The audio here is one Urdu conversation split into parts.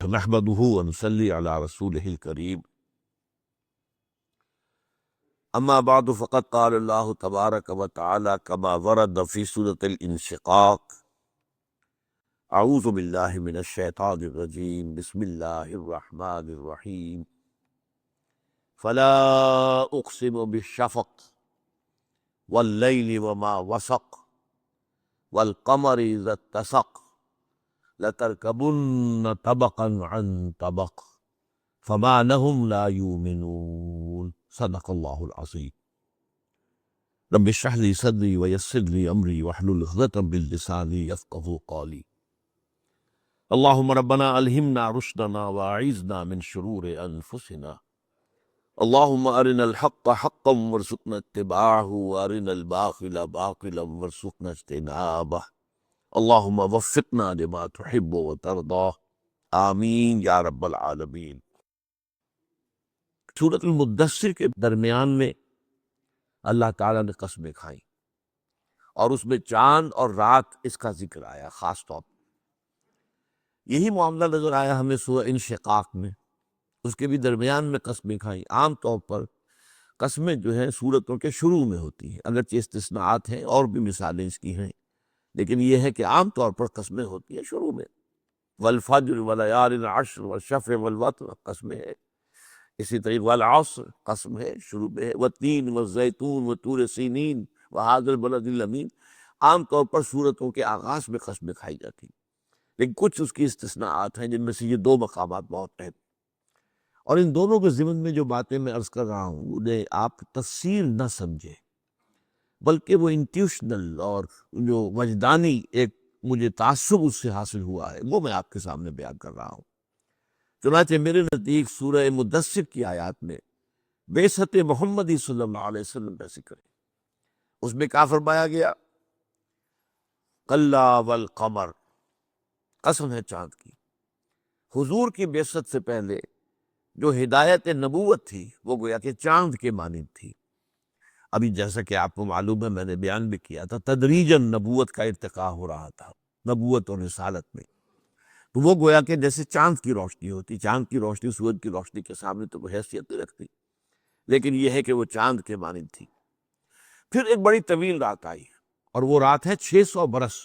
نحمده ونصلي على رسوله الكريم اما بعد فقد قال الله تبارك وتعالى كما ورد في سورة الانشقاق اعوذ بالله من الشيطان الرجيم بسم الله الرحمن الرحيم فلا اقسم بالشفق والليل وما وسق والقمر اذا اتسق لتركبن طبقا عن طبق فما لهم لا يؤمنون صدق اللہ العظیم رب اشرح لي صدری ویسر لي امری واحلل عقدۃ من لسانی یفقہوا قولی اللہم ربنا الہمنا رشدنا واعذنا من شرور انفسنا اللہم ارنا الحق حقا وارزقنا اتباعہ وارنا الباطل باطلا وارزقنا اجتنابہ اللہم وفقنا لما تحب وترضى آمین یا رب العالمین۔ سورۃ المدثر کے درمیان میں اللہ تعالیٰ نے قسمیں کھائیں اور اس میں چاند اور رات اس کا ذکر آیا خاص طور پر۔ یہی معاملہ نظر آیا ہمیں سورہ انشقاق میں، اس کے بھی درمیان میں قسمیں کھائیں۔ عام طور پر قسمیں جو ہیں سورتوں کے شروع میں ہوتی ہیں، اگرچہ استثناءات ہیں اور بھی مثالیں اس کی ہیں، لیکن یہ ہے کہ عام طور پر قسمیں ہوتی ہیں شروع میں۔ والفجر وليال عشر والشفع والوتر قسمیں ہے، اسی طریقے والعصر قسم ہے شروع میں ہے، والتین والزیتون وطور سینین وہذا البلد الامین۔ عام طور پر سورتوں کے آغاز میں قسمیں کھائی جاتی ہیں، لیکن کچھ اس کی استثناءات ہیں جن میں سے یہ دو مقامات بہت اہم، اور ان دونوں کے ضمن میں جو باتیں میں عرض کر رہا ہوں انہیں آپ تفصیل نہ سمجھیں، بلکہ وہ انٹیوشنل اور جو وجدانی ایک مجھے تعصب اس سے حاصل ہوا ہے وہ میں آپ کے سامنے بیان کر رہا ہوں۔ چنانچہ میرے نزدیک سورہ مدثر کی آیات میں بعثت محمدی صلی اللہ علیہ وسلم کا ذکر ہے۔ اس میں کیا فرمایا گیا؟ کلا والقمر، قسم ہے چاند کی۔ حضور کی بعثت سے پہلے جو ہدایت نبوت تھی وہ گویا کہ چاند کے مانند تھی۔ ابھی جیسا کہ آپ کو معلوم ہے، میں نے بیان بھی کیا تھا، تدریجاً نبوت کا ارتقاء ہو رہا تھا نبوت اور رسالت میں، تو وہ گویا کہ جیسے چاند کی روشنی ہوتی، چاند کی روشنی سورج کی روشنی کے سامنے تو وہ حیثیت نہیں رکھتی، لیکن یہ ہے کہ وہ چاند کے مانند تھی۔ پھر ایک بڑی طویل رات آئی، اور وہ رات ہے 600 برس،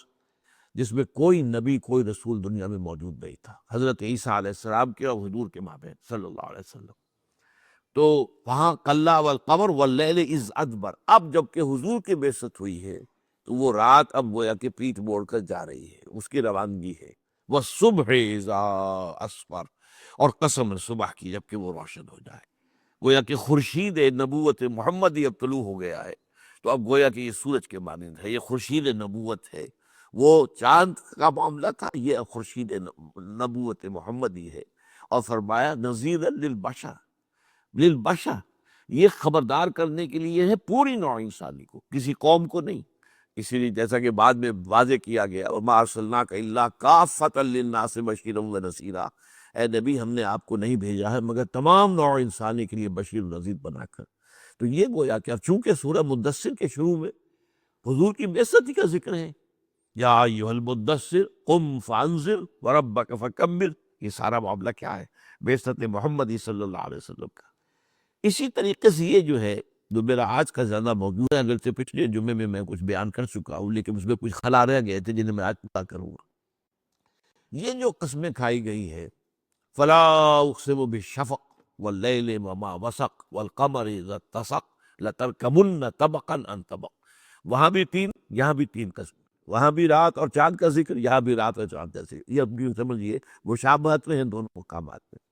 جس میں کوئی نبی کوئی رسول دنیا میں موجود نہیں تھا، حضرت عیسیٰ علیہ السلام کے اور حضور کے مابین صلی اللہ علیہ وسلم۔ تو وہاں کلا والقمر واللیل اذ ادبر، اب جب کہ حضور کی بعثت ہوئی ہے تو وہ رات اب گویا کہ پیٹھ موڑ کر جا رہی ہے، اس کی روانگی ہے۔ والصبح اذا اسفر، اور قسم صبح کی جب کہ وہ روشن ہو جائے، گویا کہ خورشید نبوت محمدی اب طلوع ہو گیا ہے، تو اب گویا کہ یہ سورج کے مانند ہے، یہ خورشید نبوت ہے۔ وہ چاند کا معاملہ تھا، یہ خورشید نبوت محمدی ہے، اور فرمایا نذیرا للبشر، للبشر، یہ خبردار کرنے کے لیے ہے پوری نوع انسانی کو، کسی قوم کو نہیں۔ اسی لیے جیسا کہ بعد میں واضح کیا گیا وما ارسلناک الا کافۃ للناس بشیرا ونذیرا، اے نبی ہم نے آپ کو نہیں بھیجا ہے مگر تمام نوع انسانی کے لیے بشیر و نذیر بنا کر۔ تو یہ گویا کہ چونکہ سورہ مدثر کے شروع میں حضور کی بعثت کا ذکر ہے، یا ایھا المدثر قم فانذر وربک فکبر، یہ سارا معاملہ کیا ہے؟ بعثت محمدی صلی اللہ علیہ وسلم کا۔ اسی طریقے سے یہ جو ہے جو میرا آج کا زیادہ موضوع ہے، اگرچہ پچھلے جمعے میں کچھ بیان کر چکا ہوں لیکن اس میں کچھ خلا رہ گئے تھے جنہیں میں آج پورا کروں گا۔ یہ جو قسمیں کھائی گئی ہے، فلا اقسم بالشفق واللیل وما وسق والقمر اذا اتسق لترکبن طبقا عن طبق، وہاں بھی تین، یہاں بھی تین قسم، وہاں بھی رات اور چاند کا ذکر، یہاں بھی رات اور چاند کا ذکر، یہ اب سمجھیے مشابہت میں ہیں دونوں مقامات میں۔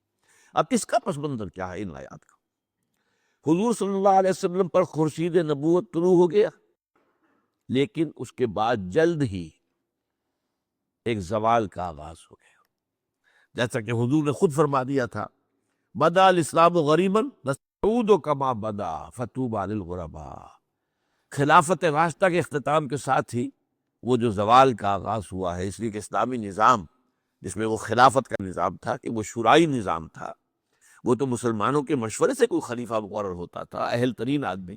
اب اس کا پس منظر کیا ہے ان آیات کا؟ حضور صلی اللہ علیہ وسلم پر خورشید نبوت طلوع ہو گیا، لیکن اس کے بعد جلد ہی ایک زوال کا آغاز ہو گیا، جیسا کہ حضور نے خود فرما دیا تھا بدا الاسلام غریبا نعود کما بدا فطوبی للغرباء۔ خلافت راشدہ کے اختتام کے ساتھ ہی وہ جو زوال کا آغاز ہوا ہے، اس لیے کہ اسلامی نظام جس میں وہ خلافت کا نظام تھا کہ وہ شورائی نظام تھا، وہ تو مسلمانوں کے مشورے سے کوئی خلیفہ مقرر ہوتا تھا، اہل ترین آدمی،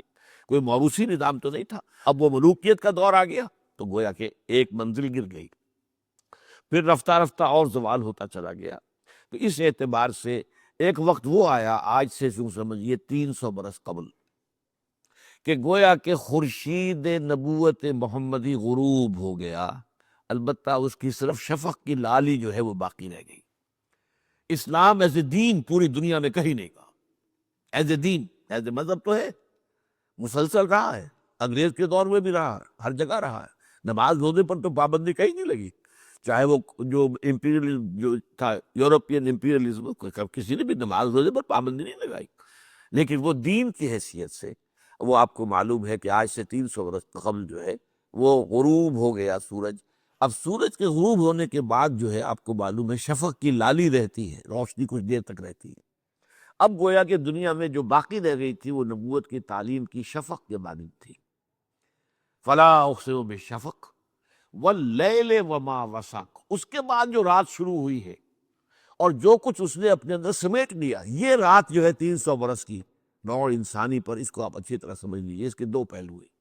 کوئی موروثی نظام تو نہیں تھا۔ اب وہ ملوکیت کا دور آ گیا تو گویا کہ ایک منزل گر گئی، پھر رفتہ رفتہ اور زوال ہوتا چلا گیا۔ تو اس اعتبار سے ایک وقت وہ آیا، آج سے یوں سمجھیے 300 برس قبل، کہ گویا کہ خورشید نبوت محمدی غروب ہو گیا، البتہ اس کی صرف شفق کی لالی جو ہے وہ باقی رہ گئی۔ اسلام ایز اے دین پوری دنیا میں کہیں نہیں کہا، as a then, as a مذہب تو ہے، مسلسل رہا ہے، انگریز کے دور میں بھی رہا، ہر جگہ رہا ہے، نماز روزے پر تو پابندی کہیں نہیں لگی، چاہے وہ جو امپیریلزم جو تھا، یورپین امپیریلزم، کسی نے بھی نماز روزے پر پابندی نہیں لگائی، لیکن وہ دین کی حیثیت سے وہ آپ کو معلوم ہے کہ آج سے 300 برس قبل جو ہے وہ غروب ہو گیا سورج۔ اب سورج کے غروب ہونے کے بعد جو ہے آپ کو معلوم ہے شفق کی لالی رہتی ہے، روشنی کچھ دیر تک رہتی ہے۔ اب گویا کہ دنیا میں جو باقی رہ گئی تھی وہ نبوت کی تعلیم کی شفق کے مانند تھی۔ فلا اقسم بالشفق واللیل وما وسق، اس کے بعد جو رات شروع ہوئی ہے اور جو کچھ اس نے اپنے اندر سمیٹ لیا، یہ رات جو ہے 300 برس کی نوع انسانی پر، اس کو آپ اچھی طرح سمجھ لیجیے، اس کے دو پہلو ہیں۔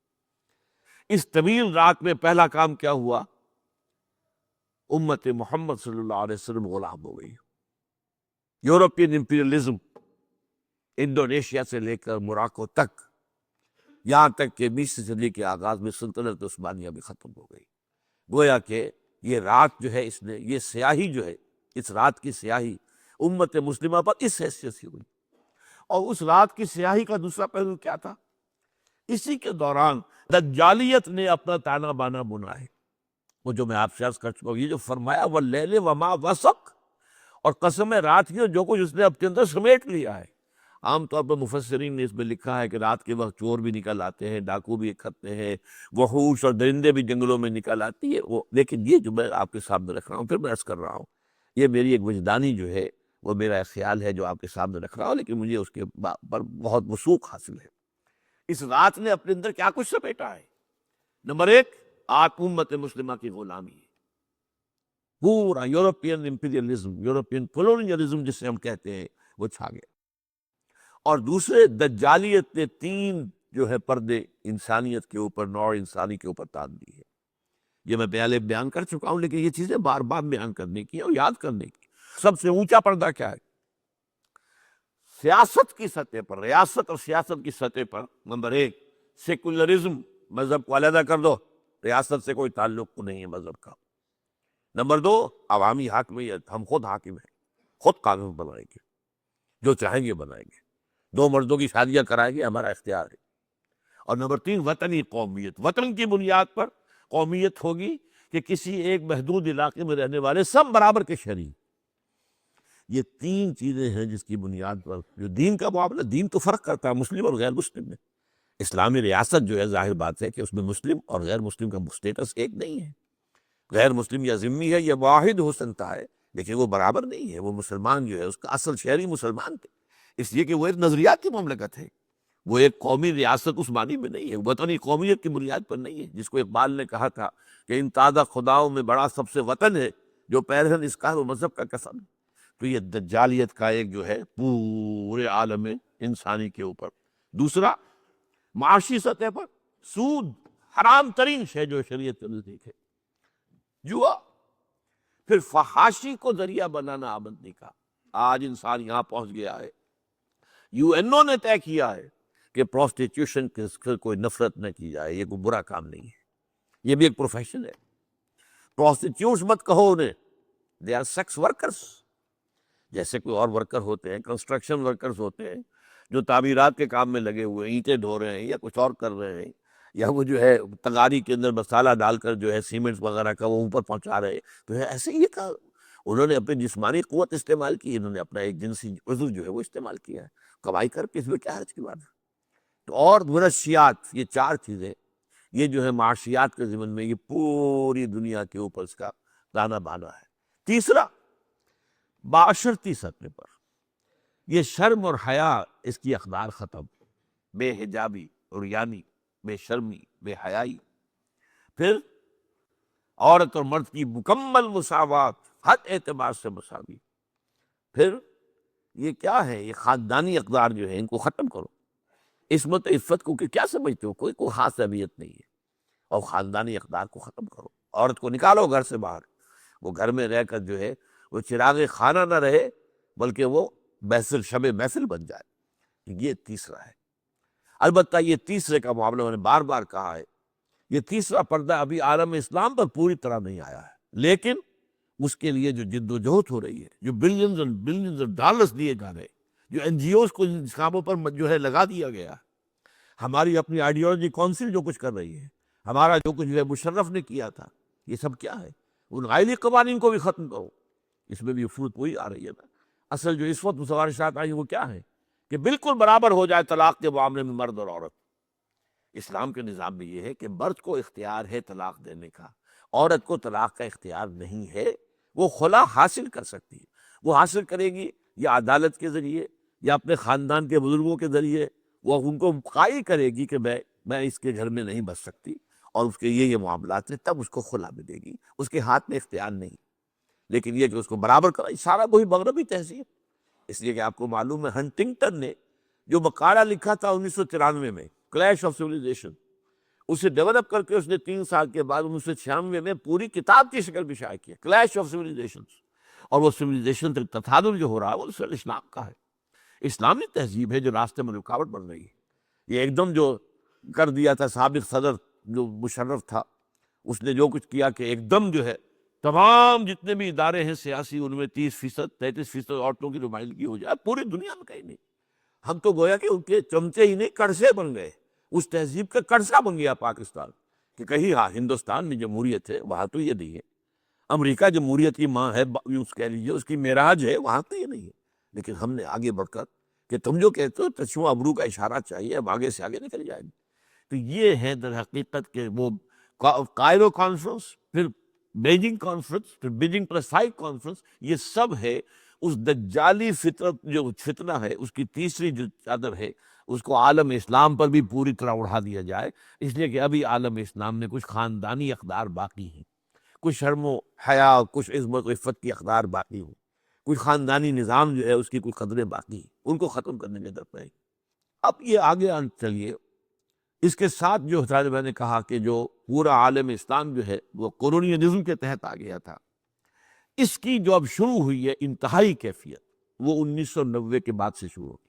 اس طویل رات میں پہلا کام کیا ہوا؟ امت محمد صلی اللہ علیہ وسلم غلام ہو گئی۔ یورپین امپیریلزم انڈونیشیا سے لے کر موراکو تک، یہاں تک کہ 20 صدی کے آغاز میں سلطنت عثمانیہ بھی ختم ہو گئی۔ گویا کہ یہ رات جو ہے، اس نے یہ سیاہی جو ہے، اس رات کی سیاہی امت مسلمہ پر اس حیثیت سے ہوئی۔ اور اس رات کی سیاہی کا دوسرا پہلو کیا تھا؟ اسی کے دوران دجالیت نے اپنا تانا بانا بنا ہے، وہ جو میں آپ سے عرض کر چکا ہوں، یہ جو فرمایا واللیل وما وسق، اور قسم رات کی، جو کچھ اس نے اپنے اندر سمیٹ لیا ہے۔ عام طور پر مفسرین نے اس میں لکھا ہے کہ رات کے وقت چور بھی نکل آتے ہیں، ڈاکو بھی اکھڑتے ہیں، وحوش اور درندے بھی جنگلوں میں نکل آتی ہے وہ، لیکن یہ جو میں آپ کے سامنے رکھ رہا ہوں، پھر میں عرض کر رہا ہوں، یہ میری ایک وجدانی جو ہے وہ میرا خیال ہے جو آپ کے سامنے رکھ رہا ہوں، لیکن مجھے اس کے پر بہت وثوق حاصل ہے۔ اس رات نے اپنے اندر کیا کچھ سمیٹا ہے؟ نمبر ایک، آپ امت مسلمہ کی غلامی ہے، پورا یورپین امپیریلزم، یورپین کولونیلزم جسے ہم کہتے ہیں، وہ چھا گیا۔ اور دوسرے، دجالیت نے 3 جو ہے پردے انسانیت کے اوپر، نوع انسانی کے اوپر تان دی ہے۔ یہ میں پہلے بیان کر چکا ہوں، لیکن یہ چیزیں بار بار بیان کرنے کی اور یاد کرنے کی۔ سب سے اونچا پردہ کیا ہے؟ سیاست کی سطح پر، ریاست اور سیاست کی سطح پر، نمبر 1 سیکولرزم، مذہب کو علیحدہ کر دو، ریاست سے کوئی تعلق نہیں ہے مذہب کا۔ نمبر 2 عوامی حاکمیت، ہم خود حاکم ہیں، خود قانون بنائیں گے، جو چاہیں گے بنائیں گے، 2 مردوں کی شادیاں کرائیں گے، ہمارا اختیار ہے۔ اور نمبر 3 وطنی قومیت، وطن کی بنیاد پر قومیت ہوگی کہ کسی ایک محدود علاقے میں رہنے والے سب برابر کے شہری۔ یہ 3 چیزیں ہیں جس کی بنیاد پر جو دین کا معاملہ، دین تو فرق کرتا ہے مسلم اور غیر مسلم میں۔ اسلامی ریاست جو ہے، ظاہر بات ہے کہ اس میں مسلم اور غیر مسلم کا سٹیٹس ایک نہیں ہے، غیر مسلم یا ذمہ ہے یا واحد ہو سکتا ہے، لیکن وہ برابر نہیں ہے۔ وہ مسلمان جو ہے اس کا اصل شہری مسلمان تھے، اس لیے کہ وہ ایک نظریاتی مملکت ہے، وہ ایک قومی ریاست اس معنی میں نہیں ہے، وطنی قومیت کی بنیاد پر نہیں ہے، جس کو اقبال نے کہا تھا کہ ان تازہ خداؤں میں بڑا سب سے وطن ہے، جو پیرہن اس کا و مذہب کا قسم۔ تو یہ دجالیت کا ایک جو ہے پورے عالم انسانی کے اوپر۔ دوسرا، معاشی سطح پر سود، حرام ترین شے جو شریعت کے نزدیک ہے، جوا، پھر فحاشی کو ذریعہ بنانا آمدنی کا۔ آج انسان یہاں پہنچ گیا ہے، یو این او نے طے کیا ہے کہ پروسٹیٹیوشن سے کوئی نفرت نہ کی جائے، یہ کوئی برا کام نہیں ہے، یہ بھی ایک پروفیشن ہے۔ پروسٹیٹیوٹس مت کہو انہیں، دے آر سیکس ورکرز، جیسے کوئی اور ورکر ہوتے ہیں، کنسٹرکشن ورکرز ہوتے ہیں جو تعمیرات کے کام میں لگے ہوئے ہیں، اینٹیں ڈھو رہے ہیں یا کچھ اور کر رہے ہیں، یا وہ جو ہے تغاری کے اندر مسالہ ڈال کر جو ہے سیمنٹ وغیرہ کا وہ اوپر پہنچا رہے ہیں، تو ایسے ہی یہ کہا انہوں نے اپنی جسمانی قوت استعمال کی، انہوں نے اپنا ایک جنسی عضو جو ہے وہ استعمال کیا ہے، کمائی کر کے، اس میں کیا حرج کی بات ہے؟ تو اور منشیات، یہ 4 چیزیں یہ جو ہے معاشیات کے ضمن میں یہ پوری دنیا کے اوپر اس کا تانا بانا ہے۔ تیسرا، معاشرتی سطح پر یہ شرم اور حیا، اس کی اقدار ختم، بے حجابی، عریانی، بے شرمی، بے حیائی۔ پھر عورت اور مرد کی مکمل مساوات، ہر اعتبار سے مساوی۔ پھر یہ کیا ہے؟ یہ خاندانی اقدار جو ہے ان کو ختم کرو۔ عصمت عفت کو کہ کیا سمجھتے ہو؟ کوئی خاص اہمیت نہیں ہے، اور خاندانی اقدار کو ختم کرو۔ عورت کو نکالو گھر سے باہر، وہ گھر میں رہ کر جو ہے وہ چراغ خانہ نہ رہے، بلکہ وہ محفل شب محفل بن جائے۔ یہ تیسرا ہے۔ البتہ یہ تیسرے کا معاملہ میں نے بار بار کہا ہے، یہ تیسرا پردہ ابھی عالم اسلام پر پوری طرح نہیں آیا ہے، لیکن اس کے لیے جو جد و جہد ہو رہی ہے، جو بلینز اور بلینز آف ڈالرز دیے جا رہے، جو این جی اوز کو ان کاموں پر جو ہے لگا دیا گیا، ہماری اپنی آئیڈیالوجی کونسل جو کچھ کر رہی ہے، ہمارا جو کچھ جو ہے مشرف نے کیا تھا، یہ سب کیا ہے؟ ان غائلی قوانین کو بھی ختم کرو۔ اس میں بھی فرود وہی آ رہی ہے نا۔ اصل جو اس وقت متوارثات آئی وہ کیا ہے کہ بالکل برابر ہو جائے طلاق کے معاملے میں مرد اور عورت۔ اسلام کے نظام میں یہ ہے کہ مرد کو اختیار ہے طلاق دینے کا، عورت کو طلاق کا اختیار نہیں ہے۔ وہ خلا حاصل کر سکتی ہے، وہ حاصل کرے گی یا عدالت کے ذریعے یا اپنے خاندان کے بزرگوں کے ذریعے، وہ ان کو قائل کرے گی کہ میں اس کے گھر میں نہیں بس سکتی اور اس کے یہ معاملات ہیں، تب اس کو خلا ملے گی۔ اس کے ہاتھ میں اختیار نہیں، لیکن یہ کہ اس کو برابر کرا، سارا وہی مغربی تہذیب۔ اس لیے کہ آپ کو معلوم ہے ہنٹنگٹن نے جو مقالہ لکھا تھا 1993 میں، کلیش آف سیویلائزیشن، اسے ڈیولپ کر کے اس نے 3 سال کے بعد 1996 میں پوری کتاب کی شکل میں شائع کیا، کلیش آف سیویلائزیشن۔ اور وہ سیویلائزیشن تصادم جو ہو رہا ہے وہ صرف اسلام کا ہے، اسلامی تہذیب ہے جو راستے میں رکاوٹ بن رہی ہے۔ یہ ایک دم جو کر دیا تھا سابق صدر جو مشرف تھا، اس نے جو کچھ کیا کہ ایک دم جو ہے تمام جتنے بھی ادارے ہیں سیاسی، ان میں 30%، 33% عورتوں کی نمائندگی ہو جائے، پوری دنیا میں کہیں نہیں۔ ہم تو گویا کہ ان کے چمچے ہی نہیں کڑسے بن گئے، اس تہذیب کا کڑسا بن گیا پاکستان، کہ کہیں ہاں ہندوستان میں جمہوریت ہے وہاں تو یہ نہیں ہے، امریکہ جمہوریت کی ماں ہے یوں کہہ لیجیے، اس کی معراج ہے وہاں تو یہ نہیں ہے۔ لیکن ہم نے آگے بڑھ کر کہ تم جو کہتے ہو تشو ابرو کا اشارہ چاہیے، اب آگے سے آگے نکل جائیں گے۔ تو یہ ہے در حقیقت کہ وہ کائرو کانفرنس، پھر بیجنگ کانفرنس، پھر بیجنگ +5 کانفرنس، یہ سب ہے اس دجالی فطرت جو فتنہ ہے، اس کی تیسری جو چادر ہے، اس کو عالم اسلام پر بھی پوری طرح اڑا دیا جائے۔ اس لیے کہ ابھی عالم اسلام میں کچھ خاندانی اقدار باقی ہیں، کچھ شرم و حیا، کچھ عزت و عفت کی اقدار باقی ہوں، کچھ خاندانی نظام جو ہے اس کی کچھ قدریں باقی ہیں، ان کو ختم کرنے کے درپے ہیں۔ اب یہ آگے چلیے، اس کے ساتھ جو میں نے کہا کہ جو پورا عالم اسلام جو ہے وہ کولونیلزم کے تحت آ گیا تھا، اس کی جو اب شروع ہوئی ہے انتہائی کیفیت، وہ 1990 کے بعد سے شروع ہوئی۔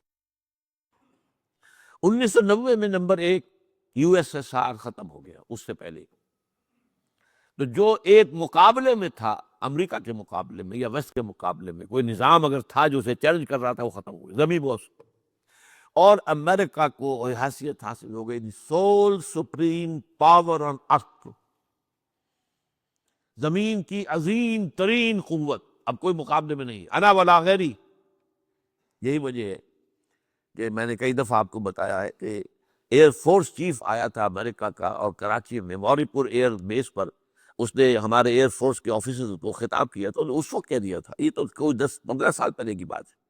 1990 میں number 1 U S S R ختم ہو گیا، اس سے پہلے تو جو ایک مقابلے میں تھا، امریکہ کے مقابلے میں یا ویسٹ کے مقابلے میں کوئی نظام اگر تھا جو اسے چیلنج کر رہا تھا، وہ ختم ہو گیا، زمین بوس، اور امریکہ کو حیثیت حاصل ہو گئی سول سپریم پاور آن ارتھ، زمین کی عظیم ترین قوت، اب کوئی مقابلے میں نہیں، انا ولا غیری۔ یہی وجہ ہے کہ میں نے کئی دفعہ آپ کو بتایا ہے کہ ایئر فورس چیف آیا تھا امریکہ کا، اور کراچی میں موری پور ایئر بیس پر اس نے ہمارے ایئر فورس کے آفیسرز کو خطاب کیا تھا، اس وقت کہہ دیا تھا، یہ تو کوئی 10-15 سال پہلے کی بات ہے،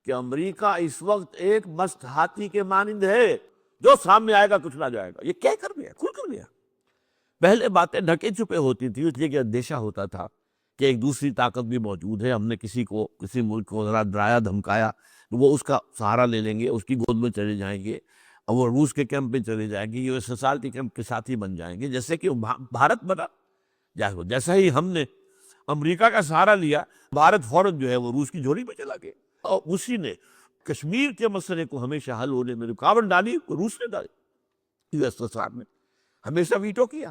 کہ امریکہ اس وقت ایک مست ہاتھی کے مانند ہے، جو سامنے آئے گا کچھ نہ جائے گا۔ یہ کہہ کر گیا، کھل کر گیا۔ پہلے باتیں ڈھکے چھپے ہوتی تھی، اس لیے کہ اندیشہ ہوتا تھا کہ ایک دوسری طاقت بھی موجود ہے، ہم نے کسی ملک کو ذرا ڈرایا دھمکایا تو وہ اس کا سہارا لے لیں گے، اس کی گود میں چلے جائیں گے، اور وہ روس کے کیمپ میں چلے جائیں گے، یو ایس ایس آر کے کیمپ کے ساتھی بن جائیں گے، جیسے کہ بھارت بنا۔ جیسا ہی ہم نے امریکہ کا سہارا لیا، بھارت فوراً جو ہے وہ روس کی جھولی میں چلا گیا، اور اسی نے کشمیر کے مسئلے کو ہمیشہ حل ہونے میں رکاوٹ ڈالی، روس نے ڈالی، یو ایس ایس آر نے ہمیشہ ویٹو کیا۔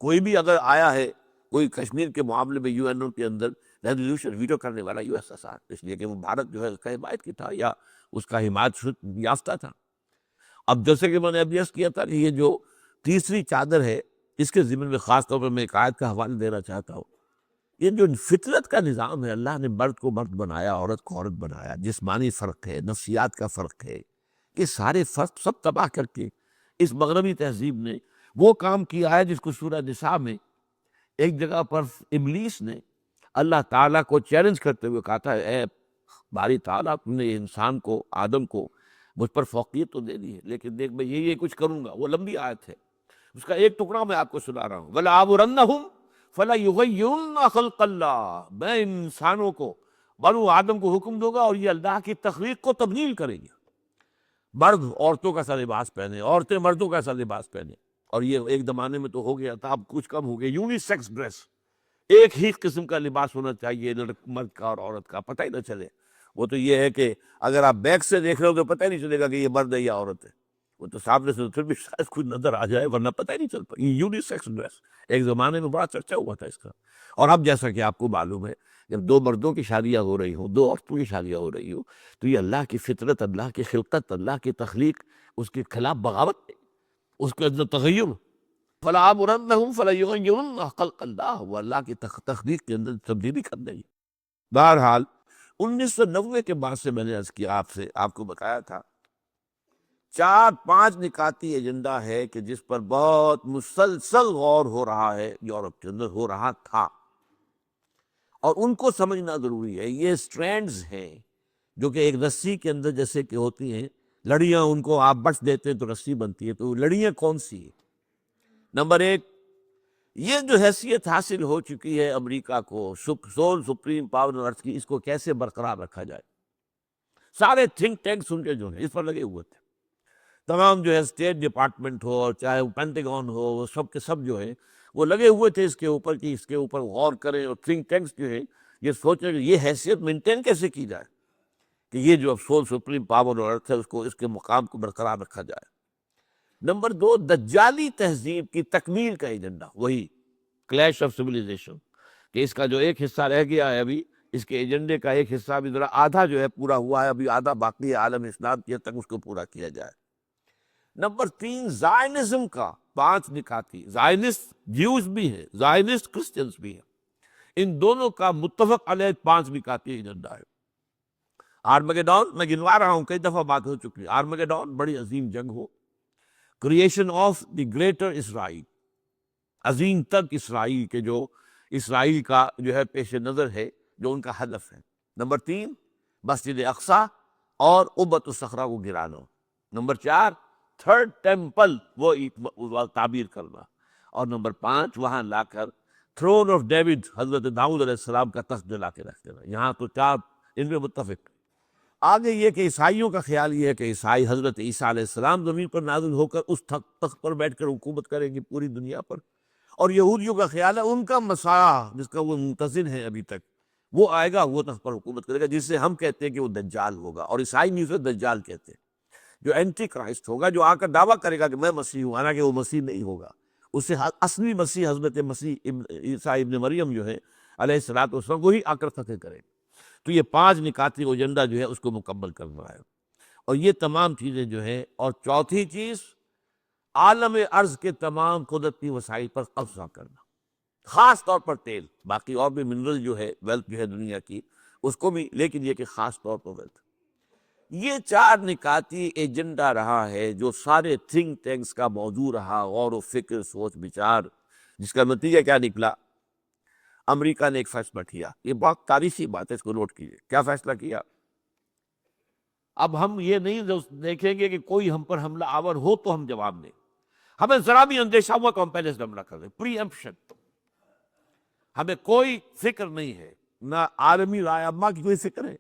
کوئی بھی اگر آیا ہے کوئی کشمیر کے معاملے میں یو این او کے اندر ریزولوشن، ویٹو کرنے والا یو ایس ایس آر، اس لیے کہ وہ بھارت جو ہے اس کا حمایت کی تھا یا اس کا حمایت یافتہ تھا۔ اب جیسے کہ میں نے ابھی عرض کیا تھا کہ یہ جو تیسری چادر ہے، اس کے ضمن میں خاص طور پر میں ایک آیت کا حوالہ دینا چاہتا ہوں۔ یہ جو فطرت کا نظام ہے، اللہ نے مرد کو مرد بنایا، عورت کو عورت بنایا، جسمانی فرق ہے، نفسیات کا فرق ہے، یہ سارے فرق سب تباہ کر کے اس مغربی تہذیب نے وہ کام کیا ہے جس کو سورہ نساء میں ایک جگہ پر ابلیس نے اللہ تعالیٰ کو چیلنج کرتے ہوئے کہا تھا، اے باری تعالیٰ، تم نے انسان کو، آدم کو مجھ پر فوقیت تو دے دی ہے، لیکن دیکھ میں یہ کچھ کروں گا۔ وہ لمبی آیت ہے، اس کا ایک ٹکڑا میں آپ کو سنا رہا ہوں، وَلَآمُرَنَّهُمْ فَلَيُغَيِّرُنَّ خَلْقَ اللَّهِ، میں انسانوں کو، بنو آدم کو حکم دوں گا اور یہ اللہ کی تخلیق کو تبدیل کریں گے۔ مرد عورتوں کا سا لباس پہنے، عورتیں مردوں کا سا لباس پہنے، اور یہ ایک زمانے میں تو ہو گیا تھا، اب کچھ کم ہو گیا، یونی سیکس ڈریس، ایک ہی قسم کا لباس ہونا چاہیے مرد کا اور عورت کا، پتہ ہی نہ چلے وہ تو یہ ہے کہ اگر آپ بیک سے دیکھ رہے ہو تو پتہ ہی نہیں چلے گا کہ یہ مرد ہے یا عورت ہے، وہ تو سامنے سے پھر بھی شاید کچھ نظر آ جائے، ورنہ پتہ ہی نہیں چل پائے. یونیسیکس ڈریس ایک زمانے میں بڑا چرچا ہوا تھا اس کا. اور اب جیسا کہ آپ کو معلوم ہے، جب دو مردوں کی شادیاں ہو رہی ہوں، دو عورتوں کی شادیاں ہو رہی ہوں، تو یہ اللہ کی فطرت، اللہ کی خلقت، اللہ کی تخلیق، اس کے خلاف بغاوت ہے، اس کے اندر تغیر. فلا آمرنہم فلیغیرن خلق اللہ، وہ اللہ کی تخلیق کے اندر تبدیلی کر دیں. بہرحال 1990 کے بعد سے میں نے عرض کیا آپ کو بتایا تھا 4-5 نکاتی ایجنڈا ہے کہ جس پر بہت مسلسل غور ہو رہا ہے، یورپ کے اندر ہو رہا تھا، اور ان کو سمجھنا ضروری ہے. یہ سٹرینڈز ہیں جو کہ ایک رسی کے اندر جیسے کہ ہوتی ہیں لڑیاں، ان کو آپ بٹ دیتے ہیں تو رسی بنتی ہے. تو لڑیاں کون سی ہیں؟ نمبر 1، یہ جو حیثیت حاصل ہو چکی ہے امریکہ کو سول سپریم پاور ارتھ کی، اس کو کیسے برقرار رکھا جائے. سارے تھنک ٹینکس ان کے جو ہیں اس پر لگے ہوئے تھے، تمام جو ہے اسٹیٹ ڈپارٹمنٹ ہو اور چاہے وہ پینٹاگون ہو، وہ سب کے سب جو ہے وہ لگے ہوئے تھے اس کے اوپر کہ اس کے اوپر غور کریں. اور تھنک ٹینکس جو ہے یہ سوچیں کہ یہ حیثیت مینٹین کیسے کی جائے کہ یہ جو سول سپریم پاور اور ارتھ ہے اس کے مقام کو برقرار رکھا جائے. نمبر 2، دجالی تہذیب کی تکمیل کا ایجنڈا، وہی کلیش آف سویلائزیشن، کہ اس کا جو ایک حصہ رہ گیا ہے ابھی، اس کے ایجنڈے کا ایک حصہ بھی ذرا آدھا جو ہے پورا ہوا ہے، ابھی آدھا باقی ہے عالم اسلام کی حد تک اس کو پورا کیا جائے. نمبر 3، زائنزم کا 5 نکاتی، زائنسٹ جیوز بھی ہیں، زائنسٹ کرسچنز بھی ہیں، ان دونوں کا متفق علیہ 5 نکاتی ایجنڈا ہے. آرمگیڈون میں گنوا رہا ہوں، کئی دفعہ بات ہو چکی ہے. آرمگیڈون بڑی عظیم جنگ ہو، کریشن آف دی گریٹر اسرائیل، عظیم تک اسرائیل کے جو اسرائیل کا جو ہے پیش نظر ہے، جو ان کا ہدف ہے. نمبر 3، مسجد اقصی اور قبۃ الصخرہ کو گرانا. نمبر 4، تھرڈ ٹیمپل وہ تعبیر کرنا. اور نمبر 5، وہاں لا کر تھرون آف ڈیوڈ، حضرت داؤد علیہ السلام کا تخت لا کے رکھ دینا. یہاں تو 4 ان میں متفق. آگے یہ کہ عیسائیوں کا خیال یہ ہے کہ عیسائی حضرت عیسیٰ علیہ السلام زمین پر نازل ہو کر اس تخت پر بیٹھ کر حکومت کریں گے پوری دنیا پر. اور یہودیوں کا خیال ہے ان کا مسیح جس کا وہ منتظر ہیں ابھی تک، وہ آئے گا، وہ تخت پر حکومت کرے گا، جس سے ہم کہتے ہیں کہ وہ دجال ہوگا. اور عیسائی نہیں اسے دجال کہتے ہیں، جو اینٹی کرائسٹ ہوگا، جو آ کر دعویٰ کرے گا کہ میں مسیح ہوں، حالانکہ وہ مسیح نہیں ہوگا. اس سے اصلی مسیح حضرت مسیح عیسیٰ ابن مریم جو ہے علیہ الصلوۃ والسلام، وہی آ کر فتح کرے. تو یہ 5 نکاتی ایجنڈا جو ہے اس کو مکمل کرنا ہے. اور یہ تمام چیزیں جو ہے، اور چوتھی چیز عالم ارض کے تمام قدرتی وسائل پر قبضہ کرنا، خاص طور پر تیل، باقی اور بھی منرل جو ہے، ویلتھ جو ہے دنیا کی اس کو بھی، لیکن یہ کہ خاص طور پر ویلتھ. یہ 4 نکاتی ایجنڈا رہا ہے جو سارے تھنک ٹینکس کا موضوع رہا، غور و فکر، سوچ بچار، جس کا نتیجہ کیا نکلا؟ امریکہ نے ایک فیصلہ کیا. یہ بہت تاریخی بات ہے، اس کو نوٹ کیجیے. کیا فیصلہ کیا؟ اب ہم یہ نہیں دیکھیں گے کہ کوئی ہم پر حملہ آور ہو تو ہم جواب دیں. ہمیں ذرا بھی اندیشہ ہوا تو ہم پہلے سے حملہ کر دیں، پری ایمپشن. ہمیں کوئی فکر نہیں ہے، نہ عالمی رائے عامہ کی کوئی فکر ہے،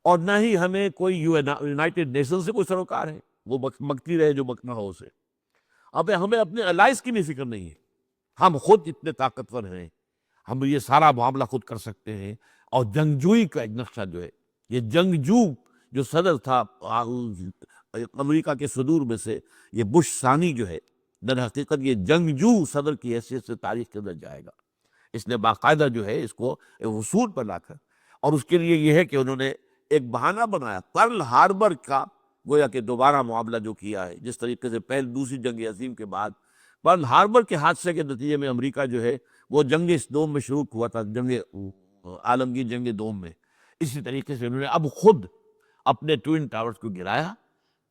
اور نہ ہی ہمیں کوئی یونائٹڈ نیشن سے کوئی سروکار ہے، وہ مکتی رہے جو مکنا ہو اسے. اب ہمیں اپنے الائز کی بھی فکر نہیں ہے. ہم خود اتنے طاقتور ہیں، ہم یہ سارا معاملہ خود کر سکتے ہیں. اور جنگجوئی کا ایک نقشہ جو ہے، یہ جنگجو جو صدر تھا امریکہ کے صدور میں سے، یہ بش ثانی جو ہے، در حقیقت یہ جنگجو صدر کی حیثیت سے تاریخ کے اندر جائے گا. اس نے باقاعدہ جو ہے اس کو اصول پر لا کر، اور اس کے لیے یہ ہے کہ انہوں نے ایک بہانہ بنایا پرل ہاربر کا، گویا کہ دوبارہ معاملہ جو کیا ہے، جس طریقے سے پہلی دوسری جنگ عظیم کے بعد پرل ہاربر کے حادثے کے نتیجے میں امریکہ جو ہے وہ جنگ دوم میں شروع ہوا تھا، جنگ عالمگیر جنگ دوم میں. اسی طریقے سے انہوں نے اب خود اپنے ٹوئن ٹاورز کو گرایا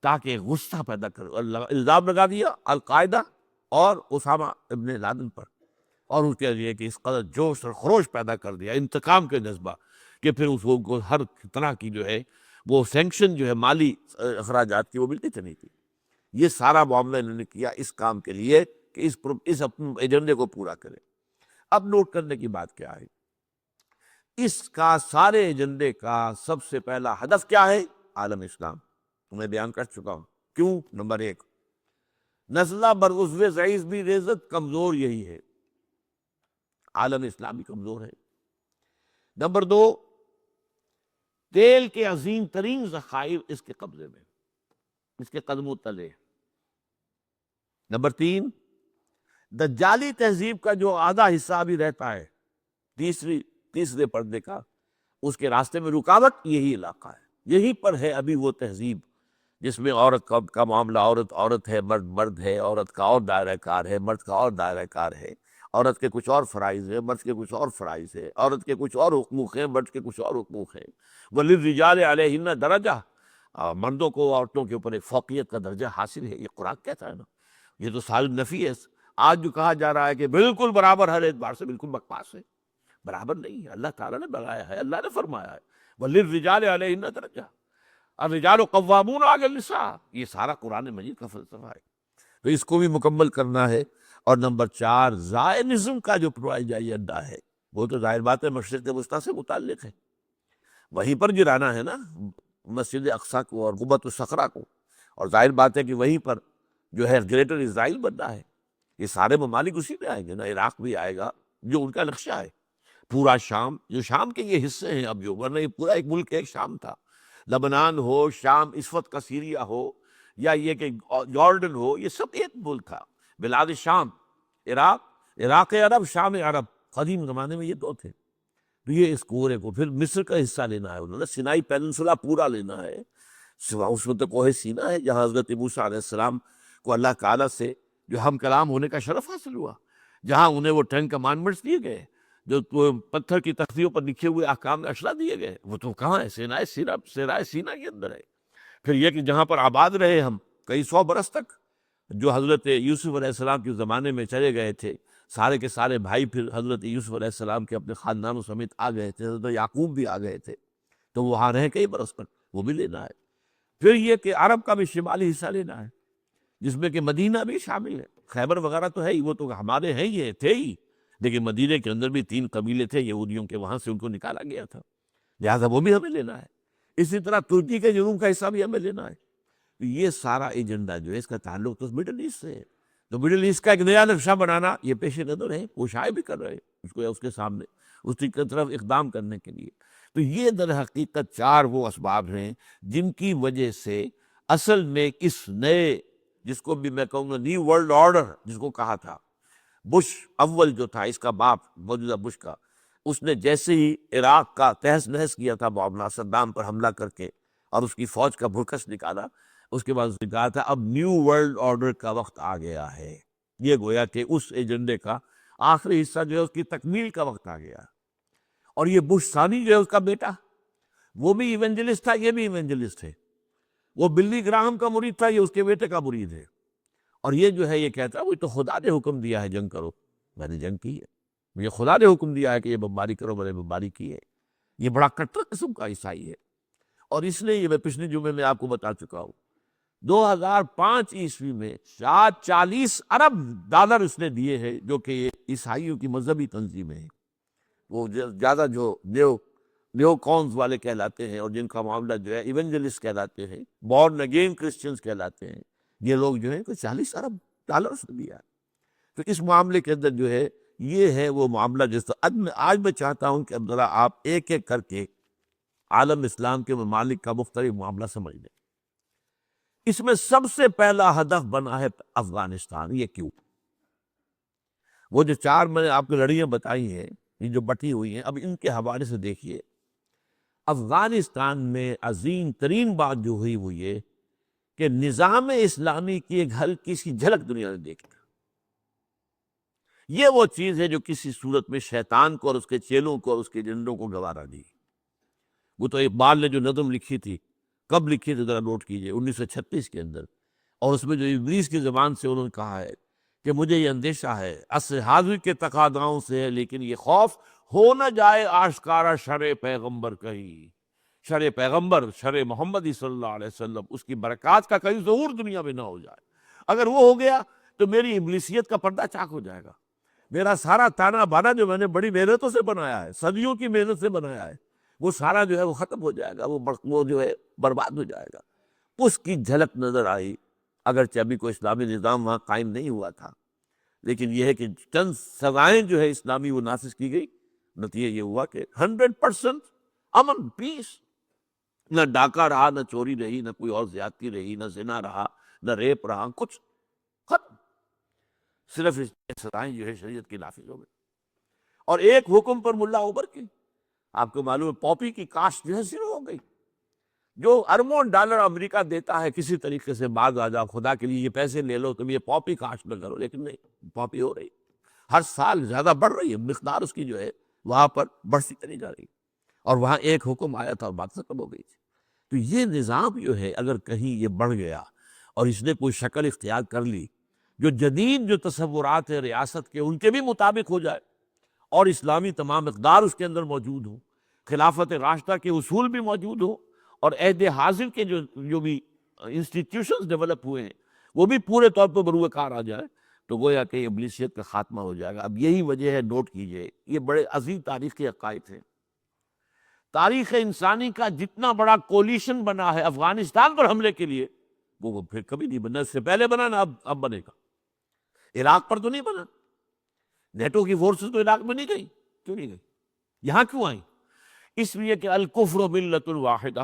تاکہ غصہ پیدا کر، الزام لگا دیا القاعدہ اور اسامہ ابن لادن پر، اور اس کے لیے کہ اس قدر جوش اور خروش پیدا کر دیا، انتقام کے جذبہ، کہ پھر اس کو ہر طرح کی جو ہے وہ سینکشن جو ہے مالی اخراجات کی وہ ملتی چلی تھی. یہ سارا معاملہ انہوں نے کیا اس کام کے لیے کہ اس اپنے ایجنڈے کو پورا کرے. اب نوٹ کرنے کی بات کیا ہے، اس کا سارے ایجنڈے کا سب سے پہلا ہدف کیا ہے؟ عالم اسلام. میں بیان کر چکا ہوں کیوں. نمبر 1، نزلہ بر عضو ضعیف بھی ریزت، کمزور یہی ہے، عالم اسلامی کمزور ہے. نمبر 2، تیل کے عظیم ترین ذخائر اس کے قبضے میں، اس کے قدموں تلے۔ نمبر 3، دجالی تہذیب کا جو آدھا حصہ بھی رہتا ہے تیسرے پردے کا، اس کے راستے میں رکاوٹ یہی علاقہ ہے، یہی پر ہے ابھی وہ تہذیب جس میں عورت کا معاملہ عورت ہے، مرد ہے، عورت کا اور دائرہ کار ہے، مرد کا اور دائرہ کار ہے، عورت کے کچھ اور فرائض ہیں، مرد کے کچھ اور فرائض ہیں، عورت کے کچھ اور حقوق ہیں، مرد کے کچھ اور حقوق ہیں۔ وَلِلرِّجَالِ عَلَيْهِنَّ دَرَجَةٌ، مردوں کو عورتوں کے اوپر ایک فوقیت کا درجہ حاصل ہے، یہ قرآن کہتا ہے نا، یہ تو سال نفی ہے۔ آج جو کہا جا رہا ہے کہ بالکل برابر ہر اعتبار سے، بالکل بکواس ہے، برابر نہیں ہے، اللہ تعالیٰ نے بنایا ہے، اللہ نے فرمایا ہے وَلِلرِّجَالِ عَلَيْهِنَّ دَرَجَةٌ الرجال قوامون علی النساء، یہ سارا قرآن مجید کا فلسفہ ہے، تو اس کو بھی مکمل کرنا ہے۔ اور نمبر 4، زائنزم کا جو پروپیگنڈا اڈا ہے، وہ تو ظاہر بات ہے مشرق وسطیٰ سے متعلق ہے، وہیں پر گرانا ہے نا مسجد اقصیٰ کو اور قبۃ الصخرہ کو، اور ظاہر بات ہے کہ وہیں پر جو ہے گریٹر اسرائیل بننا ہے۔ یہ سارے ممالک اسی میں آئیں گے نا، عراق بھی آئے گا جو ان کا نقشہ ہے، پورا شام، جو شام کے یہ حصے ہیں اب جو، ورنہ یہ پورا ایک ملک ایک شام تھا، لبنان ہو، شام اس وقت کا سیریا ہو، یا یہ کہ جارڈن ہو، یہ سب ایک ملک تھا، بلاد شام، عراق عرب، شام عرب، قدیم زمانے میں یہ دو تھے۔ تو یہ اس کورے کو پھر مصر کا حصہ لینا ہے انہوں نے، سینائی پیننسولا پورا لینا ہے، اس میں تو کوہ سینا ہے جہاں حضرت موسیٰ علیہ السلام کو اللہ تعالیٰ سے جو ہم کلام ہونے کا شرف حاصل ہوا، جہاں انہیں وہ 10 کمانڈمنٹس دیے گئے، جو پتھر کی تختیوں پر لکھے ہوئے احکام اشرا دیے گئے، وہ تو کہاں ہے؟ سینائے سینا کے اندر ہے۔ پھر یہ کہ جہاں پر آباد رہے ہم کئی 100 برس تک، جو حضرت یوسف علیہ السلام کے زمانے میں چلے گئے تھے، سارے کے سارے بھائی پھر حضرت یوسف علیہ السلام کے اپنے خاندانوں سمیت آ گئے تھے، حضرت یعقوب بھی آ گئے تھے، تو وہاں رہے کئی برس تک، وہ بھی لینا ہے۔ پھر یہ کہ عرب کا بھی شمالی حصہ لینا ہے، جس میں کہ مدینہ بھی شامل ہے، خیبر وغیرہ تو ہے ہی، وہ تو ہمارے ہیں ہی، تھے ہی، لیکن مدینہ کے اندر بھی 3 قبیلے تھے یہودیوں کے، وہاں سے ان کو نکالا گیا تھا، لہٰذا وہ بھی ہمیں لینا ہے۔ اسی طرح ترکی کے جنوب کا حصہ بھی ہمیں لینا ہے۔ تو یہ سارا ایجنڈا جو ہے اس کا تعلق تو مڈل ایسٹ سے ہے، تو مڈل ایسٹ کا ایک نیا نقشہ بنانا یہ پیش نظر ہے، کوشائیں بھی کر رہے ہیں اس کو، اس کے سامنے اس کی طرف اقدام کرنے کے لیے۔ تو یہ در حقیقت 4 وہ اسباب ہیں جن کی وجہ سے اصل میں اس نئے، جس کو بھی میں کہوں گا نیو ورلڈ آرڈر جس کو کہا تھا، بش اول جو تھا اس کا باپ موجودہ بش کا، اس نے جیسے ہی عراق کا تہس نہس کیا تھا معاملہ، صدام پر حملہ کر کے اور اس کی فوج کا بھرکس نکالا، اس کے بعد اس نے کہا تھا اب نیو ورلڈ آرڈر کا وقت آ گیا ہے، یہ گویا کہ اس ایجنڈے کا آخری حصہ جو ہے اس کی تکمیل کا وقت آ گیا۔ اور یہ بش ثانی جو ہے اس کا بیٹا، وہ بھی ایونجلسٹ تھا، یہ بھی ایونجلسٹ ہے، وہ بلی گراہم کا مرید تھا، یہ اس کے بیٹے کا مرید ہے، اور یہ جو ہے یہ کہتا ہے وہ تو خدا نے حکم دیا ہے جنگ کرو، میں نے جنگ کی ہے، یہ خدا نے حکم دیا ہے کہ یہ بمباری کرو، میں نے بمباری کی ہے۔ یہ بڑا کٹر قسم کا عیسائی ہے، اور اس نے، یہ میں پچھلے جمعے میں آپ کو بتا چکا ہوں، 2005 عیسوی میں 40 ارب ڈالر اس نے دیے ہیں، جو کہ عیسائیوں کی مذہبی تنظیمیں ہیں، وہ زیادہ جو نیو کونز والے کہلاتے ہیں، اور جن کا معاملہ جو ہے ایونجلسٹ کہلاتے ہیں، بورن اگین کرسچنز کہلاتے ہیں، یہ لوگ جو ہیں کوئی 40 ارب ڈالر اس نے دیا ہے۔ تو اس معاملے کے اندر جو ہے یہ ہے وہ معاملہ جس طرح آج میں چاہتا ہوں کہ اب ذرا آپ ایک ایک کر کے عالم اسلام کے ممالک کا مختلف معاملہ سمجھ لیں۔ اس میں سب سے پہلا ہدف بنا ہے افغانستان۔ یہ کیوں؟ وہ جو 4 میں نے آپ کو لڑیاں بتائی ہیں، یہ جو بٹی ہوئی ہیں، اب ان کے حوالے سے دیکھیے، افغانستان میں عظیم ترین بات جو ہوئی وہ یہ کہ نظام اسلامی کی ایک ہلکی سی جھلک دنیا نے دیکھی۔ یہ وہ چیز ہے جو کسی صورت میں شیطان کو اور اس کے چیلوں کو اور اس کے ایجنڈوں کو گوارا دی۔ وہ تو اقبال نے جو نظم لکھی تھی، کب لکھی تھی ذرا نوٹ کیجئے، 1936 کے اندر، اور اس میں جو ابلیس کی زبان سے انہوں نے کہا ہے کہ مجھے یہ اندیشہ ہے عصر حاضر کے تقاضاؤں سے ہے، لیکن یہ خوف ہو نہ جائے آشکارا شرع پیغمبر کہیں، شرع پیغمبر، شرع محمدی صلی اللہ علیہ وسلم، اس کی برکات کا کہیں ظہور دنیا میں نہ ہو جائے۔ اگر وہ ہو گیا تو میری ابلیسیت کا پردہ چاک ہو جائے گا، میرا سارا تانا بانا جو میں نے بڑی محنتوں سے بنایا ہے، صدیوں کی محنت سے بنایا ہے، وہ سارا جو ہے وہ ختم ہو جائے گا، وہ جو ہے برباد ہو جائے گا۔ اس کی جھلک نظر آئی، اگرچہ ابھی کوئی اسلامی نظام وہاں قائم نہیں ہوا تھا، لیکن یہ ہے کہ چند سزائیں جو ہے اسلامی وہ نافذ کی گئی، نتیجہ یہ ہوا کہ 100% امن، پیس، نہ ڈاکہ رہا، نہ چوری رہی، نہ کوئی اور زیادتی رہی، نہ زنا رہا، نہ ریپ رہا، کچھ ختم. صرف اس سزائیں جو ہے شریعت کی نافذ ہو گئی. اور ایک حکم پر ملا ابھر کے، آپ کو معلوم ہے پاپی کی کاشت جو ہے شروع ہو گئی. جو اربوں ڈالر امریکہ دیتا ہے کسی طریقے سے بعض آجا خدا کے لیے یہ پیسے لے لو تم یہ پاپی کاشت نہ کرو، لیکن نہیں، پاپی ہو رہی ہر سال زیادہ بڑھ رہی ہے، مقدار اس کی جو ہے وہاں پر بڑھتی چلی جا رہی ہے. اور وہاں ایک حکم آیا تھا اور بات ختم ہو گئی تھی. تو یہ نظام جو ہے اگر کہیں یہ بڑھ گیا اور اس نے کوئی شکل اختیار کر لی جو جدید جو تصورات ہیں ریاست کے ان کے بھی مطابق ہو جائے اور اسلامی تمام اقدار اس کے اندر موجود ہوں، خلافت راشدہ کے اصول بھی موجود ہوں، اور عہد حاضر کے جو بھی انسٹیٹیوشنز ڈیولپ ہوئے ہیں وہ بھی پورے طور پر بروئے کار آ جائے، تو گویا کہ ابلیسیت کا خاتمہ ہو جائے گا. اب یہی وجہ ہے، نوٹ کیجئے، یہ بڑے عظیم تاریخی عقائد ہیں. تاریخ انسانی کا جتنا بڑا کولیشن بنا ہے افغانستان پر حملے کے لیے وہ پھر کبھی نہیں بنا. اس سے پہلے بنا نا اب بنے گا. عراق پر تو نہیں بنا، نیٹو کی فورسز تو عراق میں نہیں گئی. کیوں نہیں گئی؟ یہاں کیوں آئی؟ اس لیے کہ الکفر ملت واحدہ،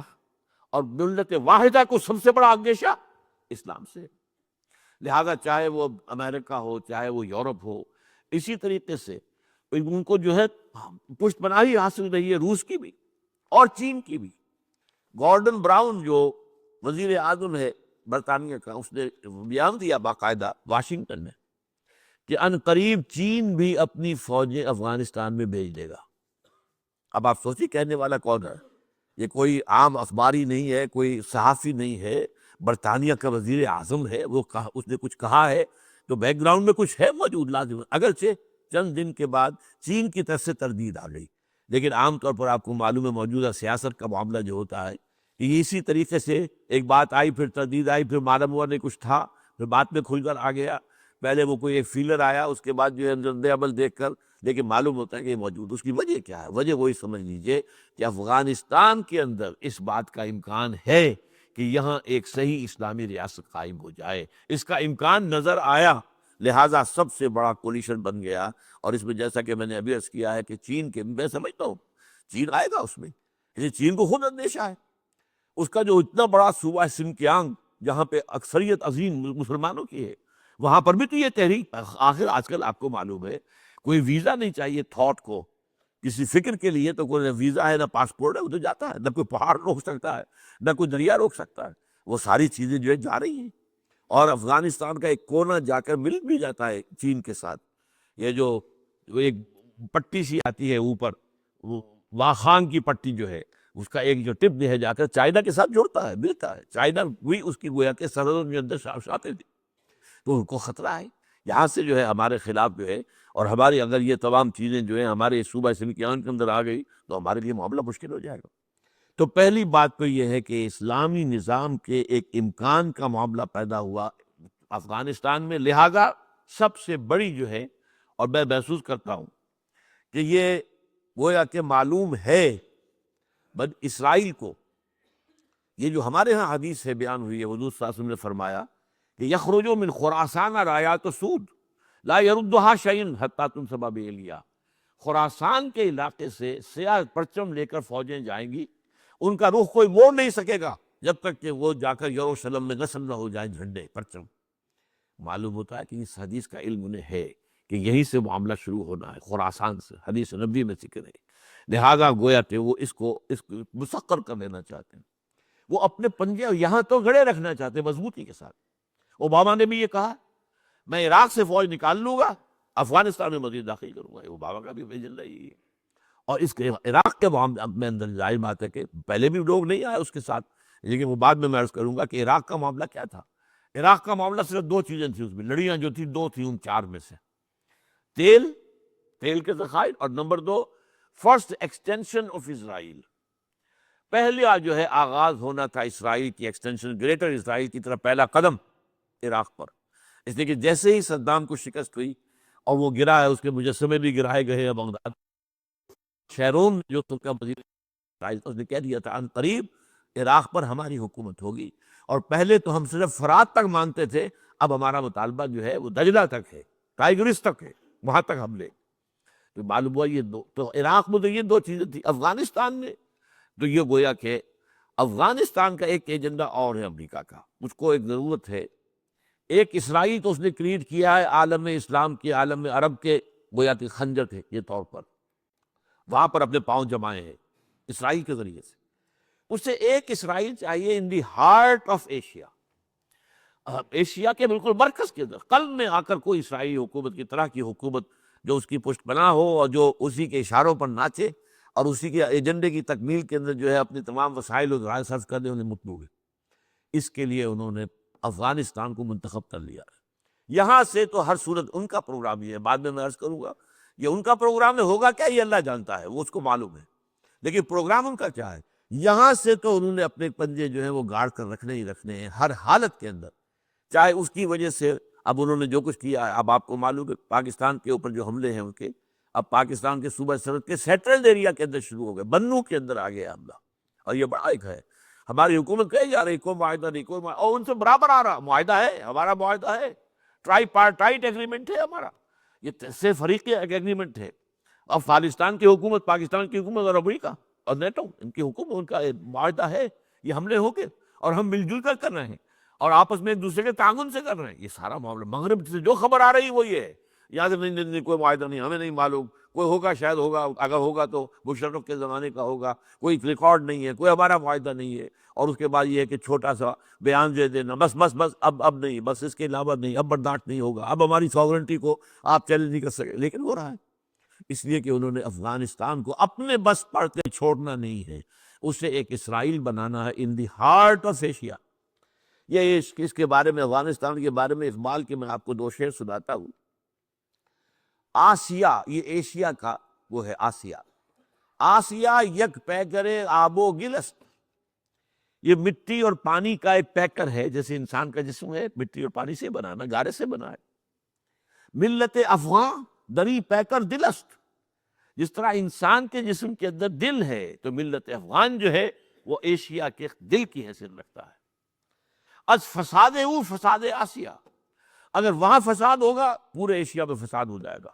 اور ملت واحدہ کو سب سے بڑا اندیشہ اسلام سے. لہذا چاہے وہ امریکہ ہو چاہے وہ یورپ ہو، اسی طریقے سے ان کو جو ہے پشت پناہی حاصل رہی ہے، روس کی بھی اور چین کی بھی. گورڈن براؤن جو وزیر اعظم ہے برطانیہ کا، اس نے بیان دیا باقاعدہ واشنگٹن میں کہ ان قریب چین بھی اپنی فوجیں افغانستان میں بھیج دے گا. اب آپ سوچیں کہنے والا کون ہے؟ یہ کوئی عام اخباری نہیں ہے، کوئی صحافی نہیں ہے، برطانیہ کا وزیر اعظم ہے. اس نے کچھ کہا ہے تو بیک گراؤنڈ میں کچھ ہے موجود لازم. اگرچہ چند دن کے بعد چین کی طرف سے تردید آ گئی، لیکن عام طور پر آپ کو معلوم ہے موجودہ سیاست کا معاملہ جو ہوتا ہے کہ یہ اسی طریقے سے ایک بات آئی پھر تردید آئی، پھر معلوم ہوا نہیں کچھ تھا، پھر بات میں کھل کر آ گیا. پہلے وہ کوئی ایک فیلر آیا، اس کے بعد جو ہے رد عمل دیکھ کر لیکن معلوم ہوتا ہے کہ یہ موجود. اس کی وجہ کیا ہے؟ وجہ وہی سمجھ لیجئے کہ افغانستان کے اندر اس بات کا امکان ہے کہ یہاں ایک صحیح اسلامی ریاست قائم ہو جائے. اس کا امکان نظر آیا، لہٰذا سب سے بڑا کولیشن بن گیا. اور اس میں جیسا کہ میں نے ابھی عرض کیا ہے کہ چین کے، میں سمجھتا ہوں چین آئے گا اس میں، اس لیے چین کو خود اندیشہ ہے. اس کا جو اتنا بڑا صوبہ سنکیانگ جہاں پہ اکثریت عظیم مسلمانوں کی ہے، وہاں پر بھی تو یہ تحریک آخر آج کل آپ کو معلوم ہے کوئی ویزا نہیں چاہیے تھاٹ کو، کسی فکر کے لیے تو کوئی نہ ویزا ہے نہ پاسپورٹ ہے، وہ تو جاتا ہے. نہ کوئی پہاڑ روک سکتا ہے نہ کوئی دریا روک سکتا ہے. وہ ساری چیزیں جو ہے جا رہی ہیں، اور افغانستان کا ایک کونا جا کر مل بھی جاتا ہے چین کے ساتھ. یہ جو ایک پٹی سی آتی ہے اوپر، واخان کی پٹی جو ہے، اس کا ایک جو ٹپ ہے جا کر چائنا کے ساتھ جڑتا ہے، ملتا ہے. چائنا بھی اس کی گویا کے سرحدوں کے اندر شاتے تھے، تو ان کو خطرہ ہے یہاں سے جو ہے ہمارے خلاف جو ہے. اور ہماری اگر یہ تمام چیزیں جو ہیں ہمارے صوبہ سنکیان کے اندر آ گئی تو ہمارے لیے معاملہ مشکل ہو جائے گا. تو پہلی بات تو یہ ہے کہ اسلامی نظام کے ایک امکان کا معاملہ پیدا ہوا افغانستان میں. لہذا سب سے بڑی جو ہے، اور میں محسوس کرتا ہوں کہ یہ گویا کہ معلوم ہے بن اسرائیل کو، یہ جو ہمارے ہاں حدیث ہے بیان ہوئی ہے، حضور صلی اللہ علیہ وسلم نے فرمایا کہ یخرج من خراسان رایات سود لا یردها شیء حتی تنصب بإیلیا. خراسان کے علاقے سے سیاہ پرچم لے کر فوجیں جائیں گی، ان کا رخ کوئی موڑ نہیں سکے گا جب تک کہ وہ جا کر یروشلم میں نصب نہ ہو جائیں جھنڈے پرچم. معلوم ہوتا ہے کہ اس حدیث کا علم انہیں ہے کہ یہیں سے معاملہ شروع ہونا ہے، خراسان سے. حدیث نبی میں ذکر ہے. لہذا گویا کہ وہ اس کو مسخر کر لینا چاہتے ہیں، وہ اپنے پنجے یہاں تو گڑے رکھنا چاہتے ہیں مضبوطی کے ساتھ. اوباما نے بھی یہ کہا میں عراق سے فوج نکال لوں گا، افغانستان میں مزید داخل کروں گا. اوباما کا بھی ایجنڈا یہی ہے. اور اس کے عراق کے معاملے میں اندر ظاہر بات ہے کہ پہلے بھی لوگ نہیں آئے اس کے ساتھ، لیکن وہ بعد میں عرض کروں گا کہ عراق کا معاملہ کیا تھا. عراق کا معاملہ صرف دو چیزیں تھیں، اس میں لڑیاں جو تھیں دو تھیں ان چار میں سے، تیل کے ذخائر، اور نمبر دو فرسٹ ایکسٹینشن آف اسرائیل. پہلا جو ہے آغاز ہونا تھا اسرائیل کی ایکسٹینشن، گریٹر اسرائیل کی طرف پہلا قدم عراق پر. اس لیے کہ جیسے ہی صدام کو شکست ہوئی اور وہ گرا ہے، اس کے مجسمے بھی گرائے گئے ہیں بغداد. شیرون جو تو کا وزیر اسرائیل، اس نے کہہ دیا تھا ان قریب عراق پر ہماری حکومت ہوگی. اور پہلے تو ہم صرف فرات تک مانتے تھے، اب ہمارا مطالبہ جو ہے وہ دجلہ تک ہے، ٹائگرس تک ہے، وہاں تک ہم لے. تو معلوم ہوا یہ دو، تو عراق میں تو یہ دو چیزیں تھیں. افغانستان میں تو یہ گویا کہ افغانستان کا ایک ایجنڈا اور ہے امریکہ کا، اس کو ایک ضرورت ہے، ایک اسرائیل تو اس نے کریٹ کیا ہے عالم اسلام کے، عالم عرب کے گویا کہ خنجر کے طور پر، وہاں پر اپنے پاؤں جمائے ہیں اسرائیل کے ذریعے سے. اسے ایک اسرائیل چاہیے in the heart of Asia, Asia کے بالکل مرکز کے اندر، قلب میں آ کر کوئی اسرائیلی حکومت کی طرح کی حکومت جو اس کی پشت پناہ ہو اور جو اسی کے اشاروں پر ناچے اور اسی کے ایجنڈے کی تکمیل کے اندر جو ہے اپنے تمام وسائل و ذرائع صرف کرنے انہیں مطلوب ہے. اس کے لیے انہوں نے افغانستان کو منتخب کر لیا ہے. یہاں سے تو ہر صورت ان کا پروگرام یہ ہے، بعد میں عرض کروں گا یہ ان کا پروگرام ہے، ہوگا کیا یہ اللہ جانتا ہے، وہ اس کو معلوم ہے، لیکن پروگرام ان کا کیا ہے. یہاں سے تو انہوں نے اپنے پنجے جو ہیں وہ گاڑ کر رکھنے ہی رکھنے ہیں ہر حالت کے اندر، چاہے اس کی وجہ سے اب انہوں نے جو کچھ کیا ہے. اب آپ کو معلوم ہے پاکستان کے اوپر جو حملے ہیں ان کے، اب پاکستان کے صوبہ سرحد کے سیٹلڈ ایریا کے اندر شروع ہو گئے، بنو کے اندر آ گیا حملہ، اور یہ بڑا ایک ہے. ہماری حکومت کہے جا رہی کوئی معاہدہ نہیں، کوئی معاہدہ، اور ان سے برابر آ رہا معاہدہ ہے، ہمارا معاہدہ ہے، ٹرائی پارٹائٹ ایگریمنٹ ہے ہمارا، یہ سے فریقی ایگریمنٹ ہے. افغانستان کی حکومت، پاکستان کی حکومت اور امریکہ اور نیٹو، ان کی حکومت، ان کا معاہدہ ہے، یہ حملے ہو کے اور ہم مل جل کر کر رہے ہیں اور آپس میں ایک دوسرے کے تعاون سے کر رہے ہیں. یہ سارا معاملہ مغرب سے جو خبر آ رہی ہے وہ یہ ہے، یاد نہیں کوئی معاہدہ نہیں، ہمیں نہیں معلوم، کوئی ہوگا شاید ہوگا، اگر ہوگا تو مشرف کے زمانے کا ہوگا، کوئی ریکارڈ نہیں ہے، کوئی ہمارا معاہدہ نہیں ہے. اور اس کے بعد یہ ہے کہ چھوٹا سا بیان دے دینا، بس بس بس اب نہیں، بس اس کے علاوہ نہیں، اب برداشت نہیں ہوگا، اب ہماری ساورنٹی کو آپ چیلنج نہیں کر سکے. لیکن ہو رہا ہے اس لیے کہ انہوں نے افغانستان کو اپنے بس پر کے چھوڑنا نہیں ہے، اسے ایک اسرائیل بنانا ہے ان دی ہارٹ آف ایشیا. یہ اس کے بارے میں، افغانستان کے بارے میں اقبال کے میں آپ کو 2 شعر سناتا ہوں. آسیہ، یہ ایشیا کا وہ ہے آسیہ، آسیہ یک پیکر آب و گلست، یہ مٹی اور پانی کا ایک پیکر ہے، جیسے انسان کا جسم ہے مٹی اور پانی سے بنانا، گارے سے بنا ہے. ملت افغان دری پیکر دلست، جس طرح انسان کے جسم کے اندر دل ہے تو ملت افغان جو ہے وہ ایشیا کے دل کی حیثیت رکھتا ہے. از فساد او فساد آسیہ، اگر وہاں فساد ہوگا پورے ایشیا میں فساد ہو جائے گا.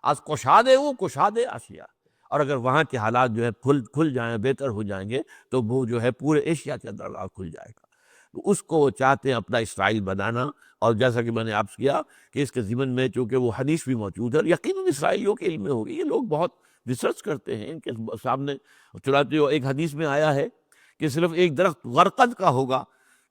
از کشاد او کشاد آسیہ، اور اگر وہاں کے حالات جو ہے کھل جائیں، بہتر ہو جائیں گے تو وہ جو ہے پورے ایشیا کے اندر راہ کھل جائے گا. تو اس کو وہ چاہتے ہیں اپنا اسرائیل بنانا. اور جیسا کہ میں نے آپ سے کیا کہ اس کے ضمن میں چونکہ وہ حدیث بھی موجود ہے، یقیناً اسرائیلیوں کے علم میں ہوگی، یہ لوگ بہت ریسرچ کرتے ہیں ان کے سامنے. چنانچہ ایک حدیث میں آیا ہے کہ صرف ایک درخت غرقد کا ہوگا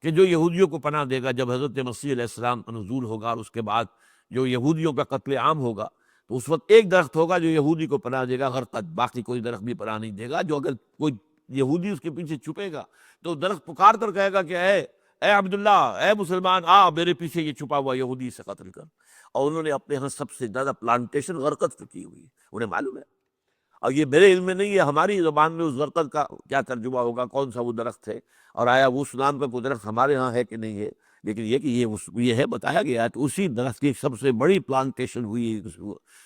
کہ جو یہودیوں کو پناہ دے گا جب حضرت مسیح علیہ السلام کا نزول ہوگا، اور اس کے بعد جو یہودیوں کا قتل عام ہوگا تو اس وقت ایک درخت ہوگا جو یہودی کو پناہ دے گا، غرقد، باقی کوئی درخت بھی پناہ نہیں دے گا. جو اگر کوئی یہودی اس کے پیچھے چھپے گا تو درخت پکار کر کہے گا کہ اے عبداللہ، اے مسلمان، میرے پیچھے یہ چھپا ہوا یہودی سے قتل کر. اور انہوں نے اپنے ہاں سب سے زیادہ پلانٹیشن غرقد کی ہوئی ہے، انہیں معلوم ہے. اور یہ میرے علم میں نہیں ہے، ہماری زبان میں اس غرقد کا کیا ترجمہ ہوگا، کون سا وہ درخت ہے، اور آیا وہ نام کا کوئی درخت ہمارے ہاں ہے کہ نہیں ہے. لیکن یہ کہ یہ ہے، بتایا گیا ہے کہ اسی درخت کی سب سے بڑی پلانٹیشن ہوئی ہے.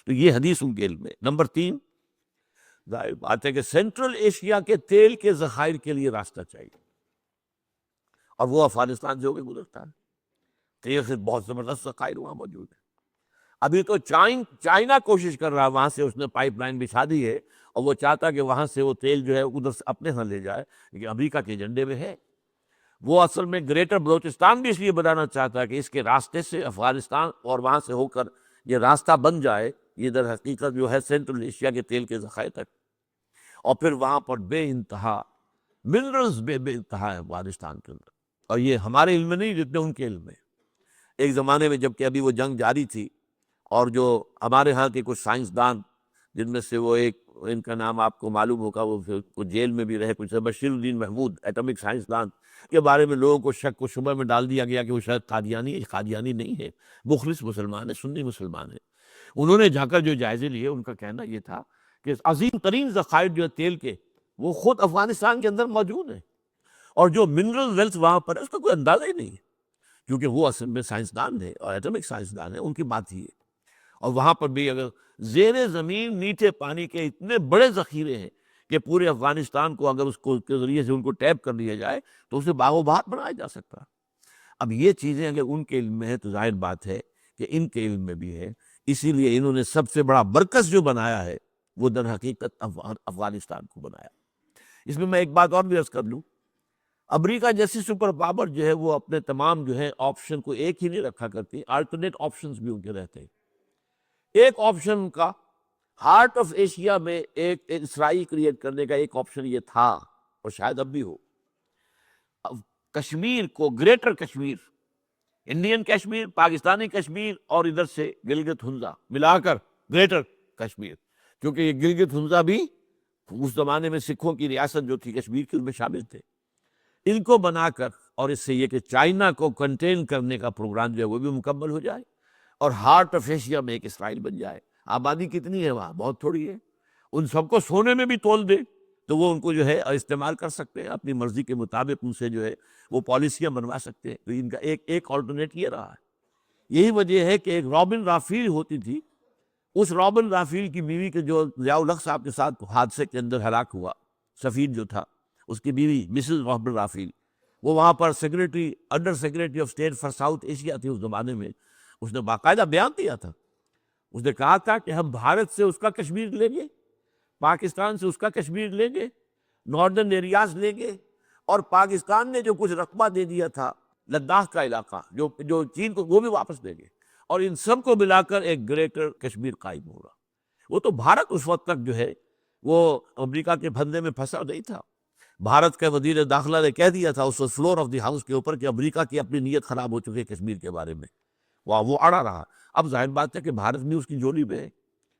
تو یہ حدیث ان کے علم میں. نمبر 3، ظاہر بات ہے کہ سینٹرل ایشیا کے تیل کے ذخائر کے لیے راستہ چاہیے، اور وہ افغانستان سے ہو کے گزرتا ہے. تیل سے بہت زبردست ذخائر وہاں موجود ہے. ابھی تو چائنا کوشش کر رہا ہے، وہاں سے اس نے پائپ لائن بچھا دی ہے اور وہ چاہتا کہ وہاں سے وہ تیل جو ہے ادھر سے اپنے ہاں لے جائے، لیکن امریکہ کے ایجنڈے میں ہے. وہ اصل میں گریٹر بلوچستان بھی اس لیے بنانا چاہتا ہے کہ اس کے راستے سے افغانستان اور وہاں سے ہو کر یہ راستہ بن جائے، یہ در حقیقت جو ہے سینٹرل ایشیا کے تیل کے ذخائر تک. اور پھر وہاں پر بے انتہا منرلز بے انتہا ہے افغانستان کے اندر، اور یہ ہمارے علم میں نہیں جتنے ان کے علم میں. ایک زمانے میں جب کہ ابھی وہ جنگ جاری تھی، اور جو ہمارے ہاں کے کچھ سائنسدان، جن میں سے وہ ایک، ان کا نام آپ کو معلوم ہوگا، وہ جیل میں بھی رہے کچھ، بشیر الدین محمود، ایٹمک سائنسدان کے بارے میں لوگوں کو شک و شبہ میں ڈال دیا گیا کہ وہ شاید قادیانی ہے. قادیانی نہیں ہے، مخلص مسلمان ہے، سنی مسلمان ہے. انہوں نے جا کر جو جائزے لیے، ان کا کہنا یہ تھا کہ عظیم ترین ذخائر جو ہے تیل کے وہ خود افغانستان کے اندر موجود ہیں، اور جو منرل ویلتھ وہاں پر ہے اس کا کوئی اندازہ ہی نہیں ہے، کیونکہ وہ اصل میں سائنسدان ہے اور ایٹمک سائنسدان ہے، ان کی بات ہی ہے. اور وہاں پر بھی اگر زیر زمین میٹھے پانی کے اتنے بڑے ذخیرے ہیں کہ پورے افغانستان کو اگر اس کو کے ذریعے سے ان کو ٹیپ کر لیا جائے تو اسے باغ و بہار بنایا جا سکتا. اب یہ چیزیں اگر ان کے علم میں ہے تو ظاہر بات ہے کہ ان کے علم میں بھی ہے، اسی لیے انہوں نے سب سے بڑا مرکز جو بنایا ہے وہ در حقیقت افغانستان کو بنایا. اس میں ایک بات اور بھی عرض کر لوں امریکہ جیسی سپر پاور جو ہے وہ اپنے تمام جو ہے آپشن کو ایک ہی نہیں رکھا کرتی، آلٹرنیٹ آپشنز بھی ان کے رہتے ہیں۔ ایک آپشن کا ہارٹ آف ایشیا میں ایک اسرائیل کریٹ کرنے کا ایک آپشن یہ تھا، اور شاید اب بھی ہو، کشمیر کو، گریٹر کشمیر، انڈین کشمیر، پاکستانی کشمیر اور ادھر سے گلگت ہنزا ملا کر گریٹر کشمیر، کیونکہ یہ گلگت ہنزا بھی اس زمانے میں سکھوں کی ریاست جو تھی کشمیر کی، ان میں شامل تھے، ان کو بنا کر، اور اس سے یہ کہ چائنا کو کنٹین کرنے کا پروگرام جو ہے وہ بھی مکمل ہو جائے، اور ہارٹ آف ایشیا میں ایک اسرائیل بن جائے۔ آبادی کتنی ہے وہاں؟ بہت تھوڑی ہے، ان سب کو سونے میں بھی تول دے تو وہ ان کو جو ہے استعمال کر سکتے ہیں، اپنی مرضی کے مطابق ان سے جو ہے وہ پالیسیاں بنوا سکتے ہیں۔ تو ان کا ایک آلٹرنیٹ یہ رہا ہے۔ یہی وجہ ہے کہ ایک رابن رافیل ہوتی تھی، اس رابن رافیل کی بیوی کے جو ضیاء الحق صاحب کے ساتھ حادثے کے اندر ہلاک ہوا، سفیر جو تھا، اس کی بیوی مسز رابن رافیل، وہ وہاں پر secretary, under secretary of state for South Asia تھی اس زمانے میں۔ اس نے باقاعدہ بیان دیا تھا، اس نے کہا تھا کہ ہم بھارت سے اس کا کشمیر لیں گے، پاکستان سے اس کا کشمیر لیں گے، ناردرن ایریاز لیں گے، اور پاکستان نے جو کچھ رقبہ دے دیا تھا لداخ کا علاقہ جو چین کو، وہ بھی واپس دیں گے، اور ان سب کو ملا کر ایک گریٹر کشمیر قائم ہوگا۔ وہ تو بھارت اس وقت تک جو ہے وہ امریکہ کے پھندے میں پھنسا نہیں تھا۔ بھارت کے وزیر داخلہ نے کہہ دیا تھا اس فلور آف دی ہاؤس کے اوپر کہ امریکہ کی اپنی نیت خراب ہو چکی ہے کشمیر کے بارے میں، وہ اڑا رہا۔ اب ظاہر بات ہے کہ بھارت بھی اس کی جولی میں ہے،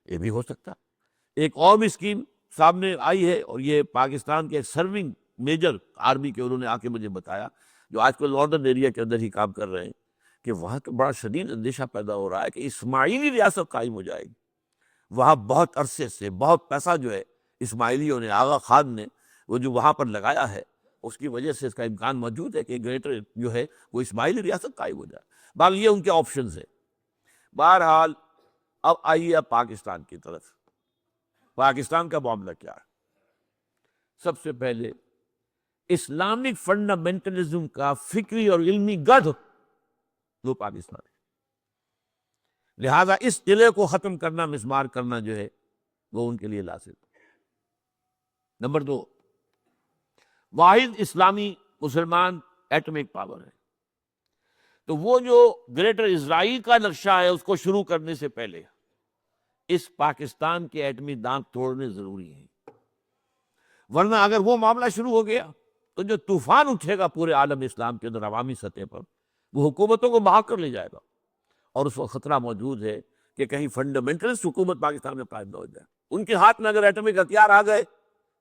یہ بھی ہو سکتا۔ ایک اور بھی اسکیم سامنے آئی ہے، اور یہ پاکستان کے سرونگ میجر آرمی کے انہوں نے آ کے مجھے بتایا، جو آج کل ناردرن ایریا کے اندر ہی کام کر رہے ہیں، کہ وہاں تو بڑا شدید اندیشہ پیدا ہو رہا ہے کہ اسماعیلی ریاست قائم ہو جائے گی۔ وہاں بہت عرصے سے بہت پیسہ جو ہے اسماعیلیوں نے، آغا خان نے، وہ جو وہاں پر لگایا ہے، اس کی وجہ سے اس کا امکان موجود ہے کہ گریٹر جو ہے وہ اسماعیلی ریاست قائم ہو جائے۔ باقی یہ ان کے آپشنز ہیں۔ بہرحال اب آئیے اب پاکستان کی طرف۔ پاکستان کا معاملہ کیا ہے؟ سب سے پہلے اسلامک فنڈامنٹلزم کا فکری اور علمی گدھ وہ پاکستان ہے، لہذا اس قلعے کو ختم کرنا، مسمار کرنا جو ہے وہ ان کے لیے لازم ہے۔ نمبر 2، واحد اسلامی مسلمان ایٹمک پاور ہے، تو وہ جو گریٹر اسرائیل کا نقشہ ہے اس کو شروع کرنے سے پہلے اس پاکستان کے ایٹمی دانت توڑنے ضروری ہیں، ورنہ اگر وہ معاملہ شروع ہو گیا تو جو طوفان اٹھے گا پورے عالم اسلام کے اندر عوامی سطح پر، وہ حکومتوں کو بہا کر لے جائے گا، اور اس وقت خطرہ موجود ہے کہ کہیں فنڈامنٹلسٹ حکومت پاکستان میں قائم نہ ہو جائے۔ ان کے ہاتھ میں اگر ایٹمک ہتھیار آ گئے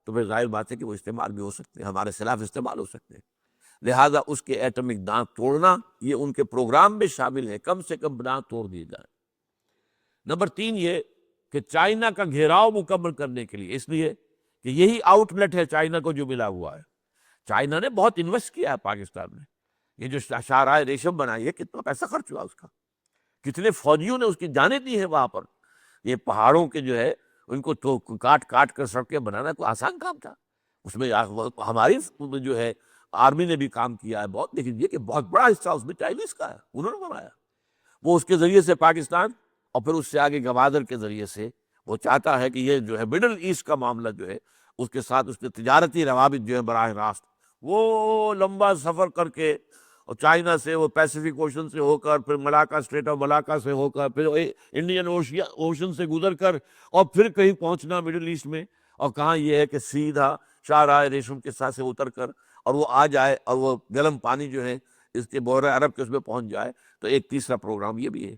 تو پھر ظاہر بات ہے کہ وہ استعمال بھی ہو سکتے ہیں، ہمارے خلاف استعمال ہو سکتے ہیں، لہٰذا اس کے ایٹمک دانت توڑنا یہ ان کے پروگرام میں شامل ہے، کم سے کم دانت توڑ دیے جائیں۔ نمبر 3 یہ کہ چائنا کا گھیراؤ مکمل کرنے کے لیے، اس لیے کہ یہی آؤٹ لیٹ ہے چائنا کو جو ملا ہوا ہے۔ چائنا نے بہت انویسٹ کیا ہے پاکستان میں، یہ جو شاہراہ ریشم بنائی ہے کتنا پیسہ خرچ ہوا اس کا، کتنے فوجیوں نے اس کی جانیں دی ہیں وہاں پر۔ یہ پہاڑوں کے جو ہے ان کو تو کاٹ کاٹ کر سڑکیں بنانا کوئی آسان کام تھا؟ اس میں ہماری جو ہے آرمی نے بھی کام کیا ہے بہت، لیکن یہ کہ بہت بڑا حصہ اس میں چائنیز کا ہے، انہوں نے بنایا۔ وہ اس کے ذریعے سے پاکستان، اور پھر اس سے آگے گوادر کے ذریعے سے وہ چاہتا ہے کہ یہ جو ہے مڈل ایسٹ کا معاملہ جو ہے اس کے ساتھ اس کے تجارتی روابط جو ہے براہ راست وہ لمبا سفر کر کے، اور چائنا سے وہ پیسیفک اوشن سے ہو کر، پھر ملاکا اسٹریٹ آف ملاکا سے ہو کر، پھر انڈین اوشن سے گزر کر، اور پھر کہیں پہنچنا مڈل ایسٹ میں، اور کہاں یہ ہے کہ سیدھا شاہراہ ریشم کے ساتھ سے اتر کر اور وہ آ جائے، اور وہ گرم پانی جو ہے اس کے بحیرہ عرب کے اس میں پہنچ جائے۔ تو ایک تیسرا پروگرام یہ بھی ہے۔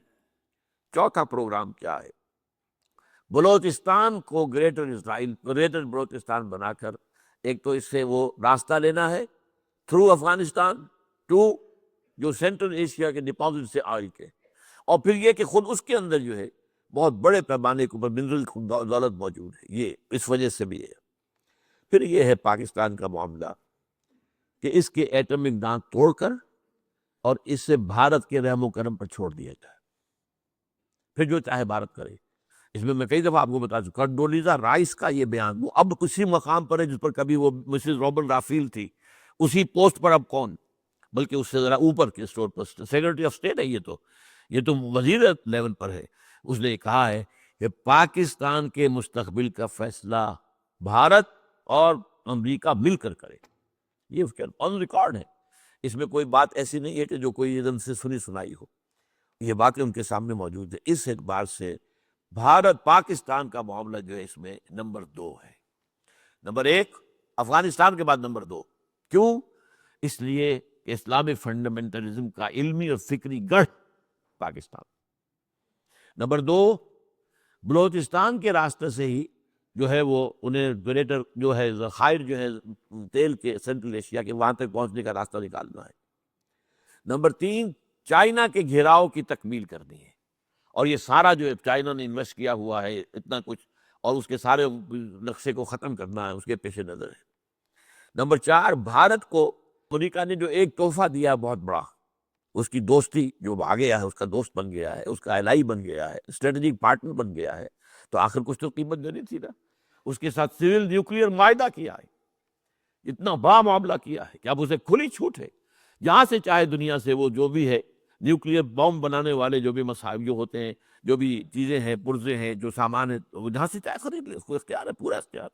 چوتھا پروگرام کیا ہے؟ بلوچستان کو گریٹر اسرائیل، گریٹر بلوچستان بنا کر ایک تو اس سے وہ راستہ لینا ہے تھرو افغانستان ٹو جو سینٹرل ایشیا کے ڈپازٹ سے آئل کے، اور پھر یہ کہ خود اس کے اندر جو ہے بہت بڑے پیمانے کے اوپر منرل دولت موجود ہے، یہ اس وجہ سے بھی ہے۔ پھر یہ ہے پاکستان کا معاملہ کہ اس کے ایٹمک دانت توڑ کر اور اس سے بھارت کے رحم و کرم پر چھوڑ دیا جائے، پھر جو چاہے بھارت کرے۔ اس میں کئی دفعہ آپ کو بتا چکا، کنڈولیزا رائس کا یہ بیان وہ اب کسی مقام پر ہے جس پر کبھی وہ مسز رابن رافیل تھی، اسی پوسٹ پر اب کون، بلکہ اس سے ذرا اوپر کے store per secretary of state ہے، یہ تو وزیر لیول پر ہے۔ اس نے کہا ہے کہ پاکستان کے مستقبل کا فیصلہ بھارت اور امریکہ مل کر کرے، یہ اس کے آن ریکارڈ ہے، اس میں کوئی بات ایسی نہیں ہے کہ جو کوئی ادھر سے سنی سنائی ہو، یہ باتیں ان کے سامنے موجود ہے۔ اس اعتبار سے بھارت پاکستان کا معاملہ جو ہے اس میں نمبر 2 ہے، نمبر 1 افغانستان کے بعد نمبر 2۔ کیوں؟ اس لیے کہ اسلامی فنڈامنٹلزم کا علمی اور فکری گڑھ پاکستان۔ نمبر 2 بلوچستان کے راستے سے ہی جو ہے وہ انہیں گریٹر جو ہے ذخائر جو ہے تیل کے سینٹرل ایشیا کے وہاں تک پہنچنے کا راستہ نکالنا ہے۔ نمبر 3 چائنا کے گھیراؤ کی تکمیل کرنی ہے، اور یہ سارا جو چائنا نے انویسٹ کیا ہوا ہے اتنا کچھ، اور اس کے سارے نقشے کو ختم کرنا ہے، اس کے پیش نظر ہے۔ نمبر 4 بھارت کو امریکہ نے جو ایک تحفہ دیا ہے بہت بڑا، اس کی دوستی جو آ گیا ہے، اس کا دوست بن گیا ہے، اس کا الائی بن گیا ہے، اسٹریٹجک پارٹنر بن گیا ہے، تو آخر کچھ تو قیمت دینی تھی نا۔ اس کے ساتھ سول نیوکلیئر معاہدہ کیا ہے، اتنا بڑا معاملہ کیا ہے کہ اب اسے کھلی چھوٹ ہے، جہاں سے چاہے دنیا سے وہ جو بھی ہے نیوکلیئر بم بنانے والے جو بھی مصائب جو ہوتے ہیں، جو بھی چیزیں ہیں، پرزے ہیں، جو سامان ہے، وہ جہاں سے چاہے خرید لے، اس کو اختیار ہے، پورا اختیار۔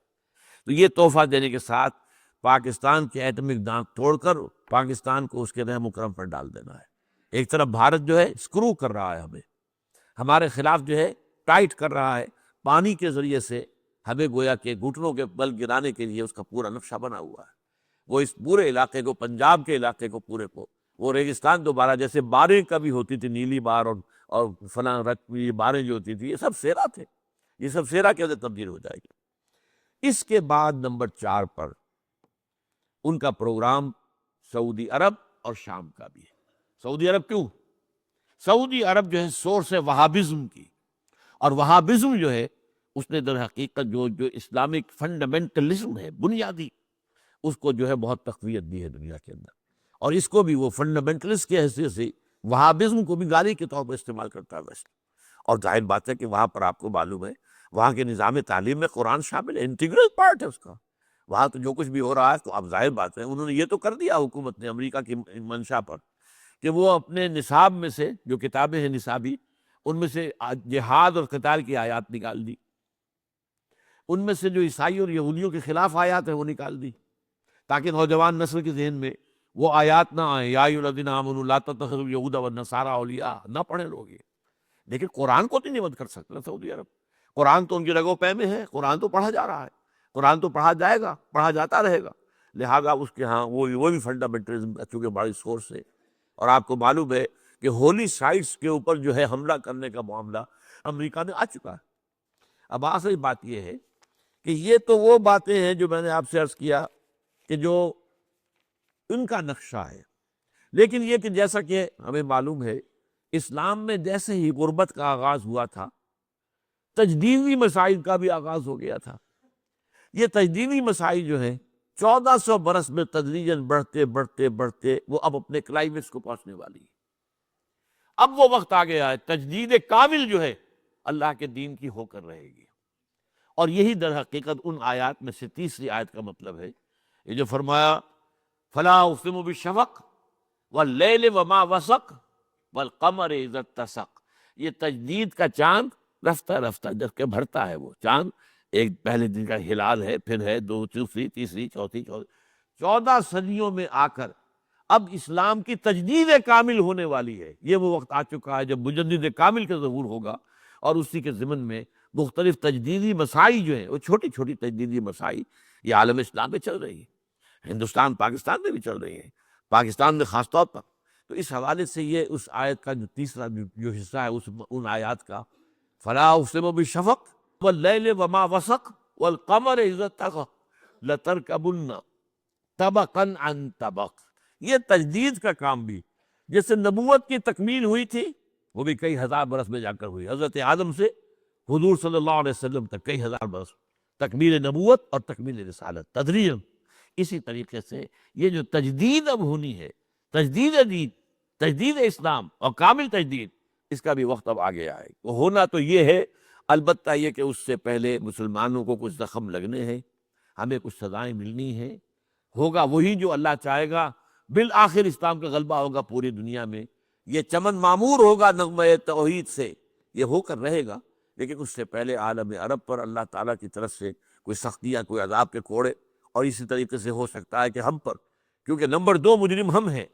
تو یہ تحفہ دینے کے ساتھ پاکستان کے ایٹمک دانت توڑ کر پاکستان کو اس کے رحم و کرم پر ڈال دینا ہے۔ ایک طرف بھارت جو ہے اسکرو کر رہا ہے ہمیں، ہمارے خلاف جو ہے ٹائٹ کر رہا ہے، پانی کے ذریعے سے ہمیں گویا کہ گھٹنوں کے بل گرانے کے لیے اس کا پورا نقشہ بنا ہوا ہے۔ وہ اس پورے علاقے کو، پنجاب کے علاقے کو پورے کو، وہ ریگستان دوبارہ جیسے باریں کبھی ہوتی تھی، نیلی بار اور فلاں رقم، یہ باریں جو ہوتی تھی، یہ سب سیرا تھے، یہ سب سیرا کے اندر تبدیل ہو جائے گی۔ اس کے بعد نمبر 4 پر ان کا پروگرام سعودی عرب اور شام کا بھی ہے۔ سعودی عرب کیوں؟ سعودی عرب جو ہے سورس ہے وہابزم کی، اور وہابزم جو ہے اس نے در حقیقت جو اسلامک فنڈامنٹلزم ہے بنیادی، اس کو جو ہے بہت تقویت دی ہے دنیا کے اندر، اور اس کو بھی وہ فنڈامنٹلسٹ کی حیثیت سے وہابزم کو بھی گالی کے طور پر استعمال کرتا ہے ویسٹ۔ اور ظاہر بات ہے کہ وہاں پر آپ کو معلوم ہے وہاں کے نظام تعلیم میں قرآن شامل ہے، انٹیگرل پارٹ ہے اس کا۔ وہاں تو جو کچھ بھی ہو رہا ہے تو اب ظاہر بات ہے انہوں نے یہ تو کر دیا حکومت نے امریکہ کی منشا پر کہ وہ اپنے نصاب میں سے جو کتابیں ہیں نصابی، ان میں سے جہاد اور قتال کی آیات نکال دی، ان میں سے جو عیسائی اور یہودیوں کے خلاف آیات ہیں وہ نکال دی، تاکہ نوجوان نسل کے ذہن میں وہ آیات نہ آئیں، یا ایھا الذین آمنوا لا تتخذوا اليہود والنصارى اولیاء، نہ پڑھے لوگ یہ۔ لیکن قرآن کو تو نہیں بند کر سکتا سعودی عرب، قرآن تو ان کی رگوں پے میں ہے، قرآن تو پڑھا جا رہا ہے، قرآن تو پڑھا جائے گا، پڑھا جاتا رہے گا، لہذا اس کے ہاں وہ بھی فنڈامنٹلزم کا چونکہ بڑی سورس ہے۔ اور آپ کو معلوم ہے کہ ہولی سائٹس کے اوپر جو ہے حملہ کرنے کا معاملہ امریکہ میں آ چکا ہے۔ اب آخری بات یہ ہے کہ یہ تو وہ باتیں ہیں جو میں نے آپ سے عرض کیا کہ جو ان کا نقشہ ہے، لیکن یہ کہ جیسا کہ ہمیں معلوم ہے اسلام میں جیسے ہی غربت کا آغاز ہوا تھا، تجدیدی مسائل کا بھی آغاز ہو گیا تھا۔ یہ تجدیدی مسائل جو ہیں 1400 برس میں تدریجاً بڑھتے بڑھتے بڑھتے وہ اب اپنے کلائمیکس کو پہنچنے والی ہے۔ اب وہ وقت آ گیا ہے تجدید کامل جو ہے اللہ کے دین کی ہو کر رہے گی، اور یہی در حقیقت ان آیات میں سے تیسری آیت کا مطلب ہے، یہ جو فرمایا فلا اقسم بالشفق واللیل وما وسق والقمر اذا اتسق، یہ تجدید کا چاند رفتہ رفتہ جب کہ بڑھتا ہے، وہ چاند ایک پہلے دن کا ہلال ہے، پھر ہے دوسری تیسری چوتھی 14 صدیوں میں آ کر اب اسلام کی تجدید کامل ہونے والی ہے۔ یہ وہ وقت آ چکا ہے جب مجدد کامل کا ظہور ہوگا، اور اسی کے ضمن میں مختلف تجدیدی مسائل جو ہیں وہ چھوٹی چھوٹی تجدیدی مسائل یہ عالم اسلام میں چل رہی ہے، ہندوستان پاکستان میں بھی چل رہی ہیں، پاکستان میں خاص طور پر۔ تو اس حوالے سے یہ اس آیت کا جو تیسرا جو حصہ ہے ان آیات کا، فلا اقسم بالشفق واللیل وما وسق والقمر اذا اتسق لترکبن طبقا عن طبق، یہ تجدید کا کام بھی جیسے نبوت کی تکمیل ہوئی تھی وہ بھی کئی ہزار برس میں جا کر ہوئی، حضرت آدم سے حضور صلی اللہ علیہ وسلم تک کئی ہزار برس، تکمیل نبوت اور تکمیل رسالت تدریجاً۔ اسی طریقے سے یہ جو تجدید اب ہونی ہے، تجدید دین، تجدید اسلام اور کامل تجدید، اس کا بھی وقت اب آ گیا ہے۔ وہ ہونا تو یہ ہے، البتہ یہ کہ اس سے پہلے مسلمانوں کو کچھ زخم لگنے ہیں، ہمیں کچھ سزائیں ملنی ہیں، ہوگا وہی جو اللہ چاہے گا، بالآخر اسلام کا غلبہ ہوگا پوری دنیا میں، یہ چمن معمور ہوگا نغمہ توحید سے، یہ ہو کر رہے گا، لیکن اس سے پہلے عالم عرب پر اللہ تعالیٰ کی طرف سے کوئی سختیاں، کوئی عذاب کے کوڑے، اور اسی طریقے سے ہو سکتا ہے کہ ہم پر کیونکہ نمبر 2 مجرم ہم ہیں.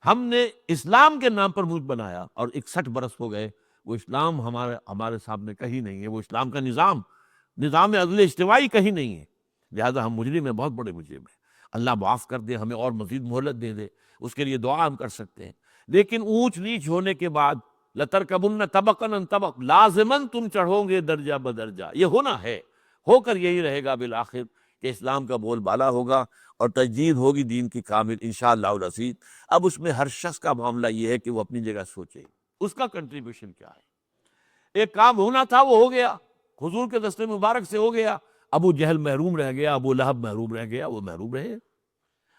ہم نے اسلام کے نام پر ملک بنایا اور 61 برس ہو گئے وہ اسلام ہمارے سامنے کہیں نہیں ہے، وہ اسلام کا نظام عدل اجتماعی کہیں نہیں ہے. لہذا ہم مجرم ہیں، بہت بڑے مجرم ہیں. اللہ معاف کر دے، ہمیں اور مزید مہلت دے دے، اس کے لیے دعا ہم کر سکتے ہیں. لیکن اونچ نیچ ہونے کے بعد لَتَرْكَبُنَّ طَبَقًا عَن طَبَقٍ، لازماً تم چڑھو گے درجہ بدرجہ. یہ ہونا ہے، ہو کر یہی رہے گا بالآخر کہ اسلام کا بول بالا ہوگا اور تجدید ہوگی دین کی کامل انشاءاللہ العزیز. اب اس میں ہر شخص کا معاملہ یہ ہے کہ وہ اپنی جگہ سوچے اس کا کنٹریبیوشن کیا ہے. ایک کام ہونا تھا وہ ہو گیا، حضور کے دست مبارک سے ہو گیا. ابو جہل محروم رہ گیا، ابو لہب محروم رہ گیا، وہ محروم رہے.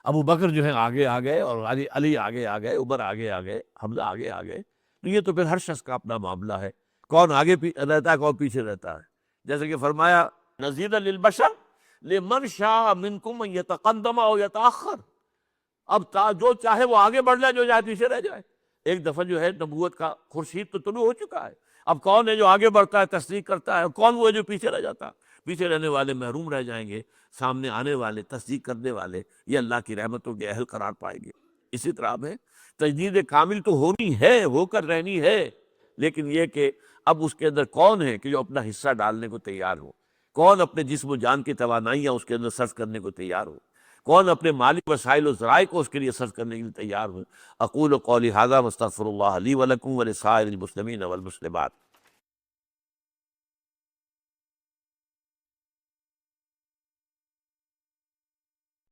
ابو بکر جو ہے آگے آ گئے، اور علی آگے آ گئے، عمر آگے آ گئے، حمزہ آگے آ گئے. تو یہ تو پھر ہر شخص کا اپنا معاملہ ہے، کون آگے رہتا ہے کون پیچھے رہتا ہے. جیسے کہ فرمایا نذیرا للبشر لمن شاء منکم ان یتقدم او یتاخر. اب جو چاہے وہ آگے بڑھ جائے، جو چاہے پیچھے رہ جائے. ایک دفعہ جو ہے نبوت کا خورشید تو طلوع ہو چکا ہے، اب کون ہے جو آگے بڑھتا ہے تصدیق کرتا ہے، اور کون وہ ہے جو پیچھے رہ جاتا ہے. پیچھے رہنے والے محروم رہ جائیں گے، سامنے آنے والے تصدیق کرنے والے یہ اللہ کی رحمتوں کے اہل قرار پائیں گے. اسی طرح میں تجدید کامل تو ہونی ہے، ہو کر رہنی ہے، لیکن یہ کہ اب اس کے اندر کون ہے کہ جو اپنا حصہ ڈالنے کو تیار ہو، کون اپنے جسم و جان کی توانائیاں اس کے اندر صرف کرنے کو تیار ہو، کون اپنے مالی وسائل و ذرائع کو اس کے لیے صرف کرنے کے لیے تیار ہو. اقول قولی ھذا واستغفر اللہ لی ولکم ولسائر المسلمین والمسلمات.